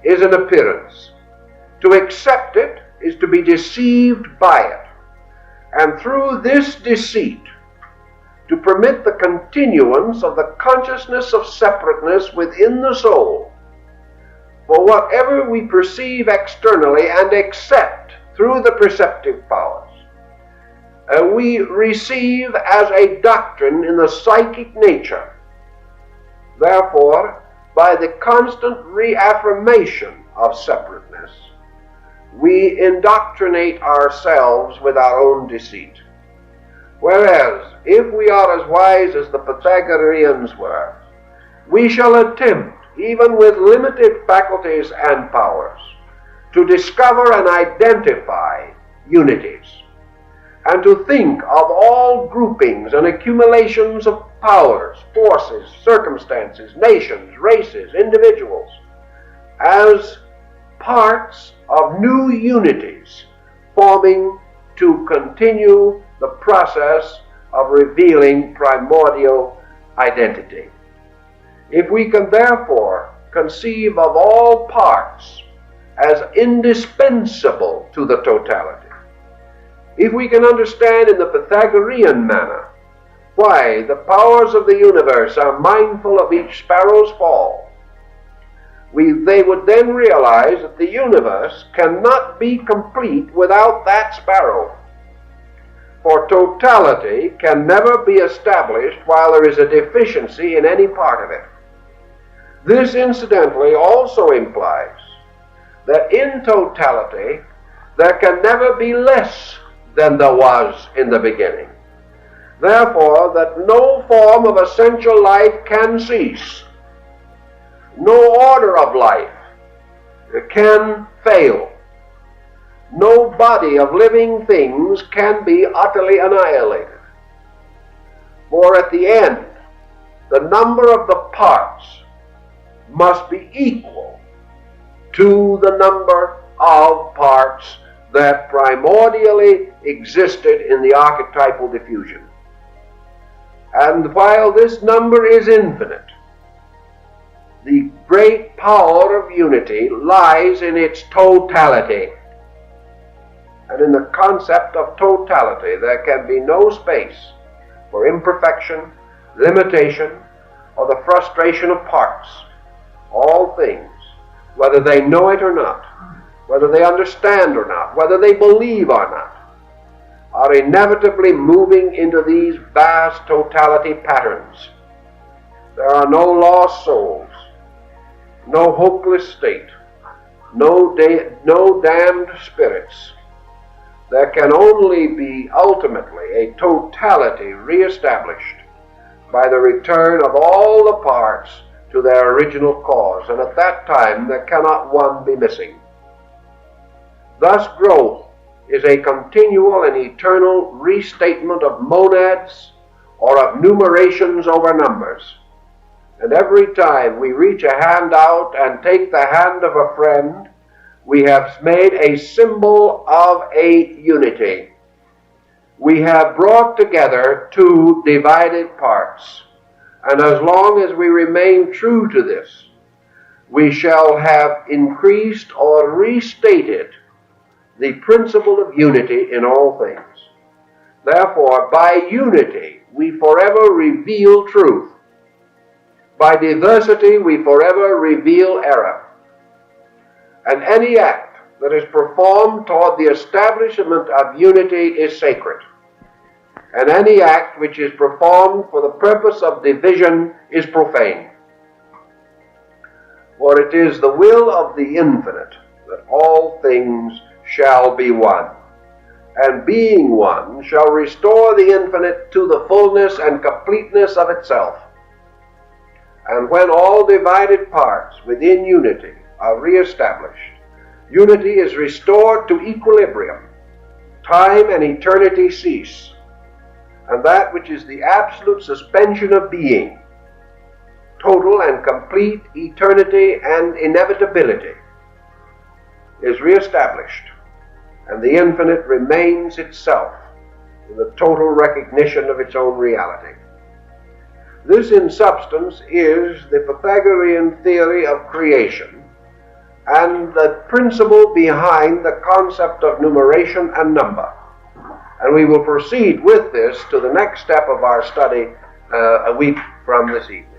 is an appearance. To accept it is to be deceived by it, and through this deceit to permit the continuance of the consciousness of separateness within the soul. For whatever we perceive externally and accept through the perceptive powers, we receive as a doctrine in the psychic nature. Therefore, by the constant reaffirmation of separateness, we indoctrinate ourselves with our own deceit. Whereas, if we are as wise as the Pythagoreans were, we shall attempt, even with limited faculties and powers, to discover and identify unities, and to think of all groupings and accumulations of powers, forces, circumstances, nations, races, individuals, as parts of new unities forming to continue the process of revealing primordial identity. If we can therefore conceive of all parts as indispensable to the totality, if we can understand in the Pythagorean manner why the powers of the universe are mindful of each sparrow's fall, they would then realize that the universe cannot be complete without that sparrow. For totality can never be established while there is a deficiency in any part of it. This, incidentally, also implies that in totality there can never be less than there was in the beginning. Therefore, that no form of essential life can cease. No order of life can fail. No body of living things can be utterly annihilated. For at the end, the number of the parts must be equal to the number of parts that primordially existed in the archetypal diffusion. And while this number is infinite, the great power of unity lies in its totality. And in the concept of totality, there can be no space for imperfection, limitation, or the frustration of parts. All things, whether they know it or not, whether they understand or not, whether they believe or not, are inevitably moving into these vast totality patterns. There are no lost souls, no hopeless state, no damned spirits. There can only be ultimately a totality reestablished by the return of all the parts to their original cause, and at that time there cannot one be missing. Thus growth is a continual and eternal restatement of monads or of numerations over numbers. And every time we reach a hand out and take the hand of a friend, we have made a symbol of a unity. We have brought together two divided parts. And as long as we remain true to this, we shall have increased or restated the principle of unity in all things. Therefore, by unity, we forever reveal truth. By diversity, we forever reveal error. And any act that is performed toward the establishment of unity is sacred. And any act which is performed for the purpose of division is profane. For it is the will of the infinite that all things shall be one. and being one, shall restore the infinite to the fullness and completeness of itself. And when all divided parts within unity are re-established, unity is restored to equilibrium. Time and eternity cease, and that which is the absolute suspension of being, total and complete eternity and inevitability, is re-established, and the infinite remains itself in the total recognition of its own reality. This, in substance, is the Pythagorean theory of creation and the principle behind the concept of numeration and number. And we will proceed with this to the next step of our study a week from this evening.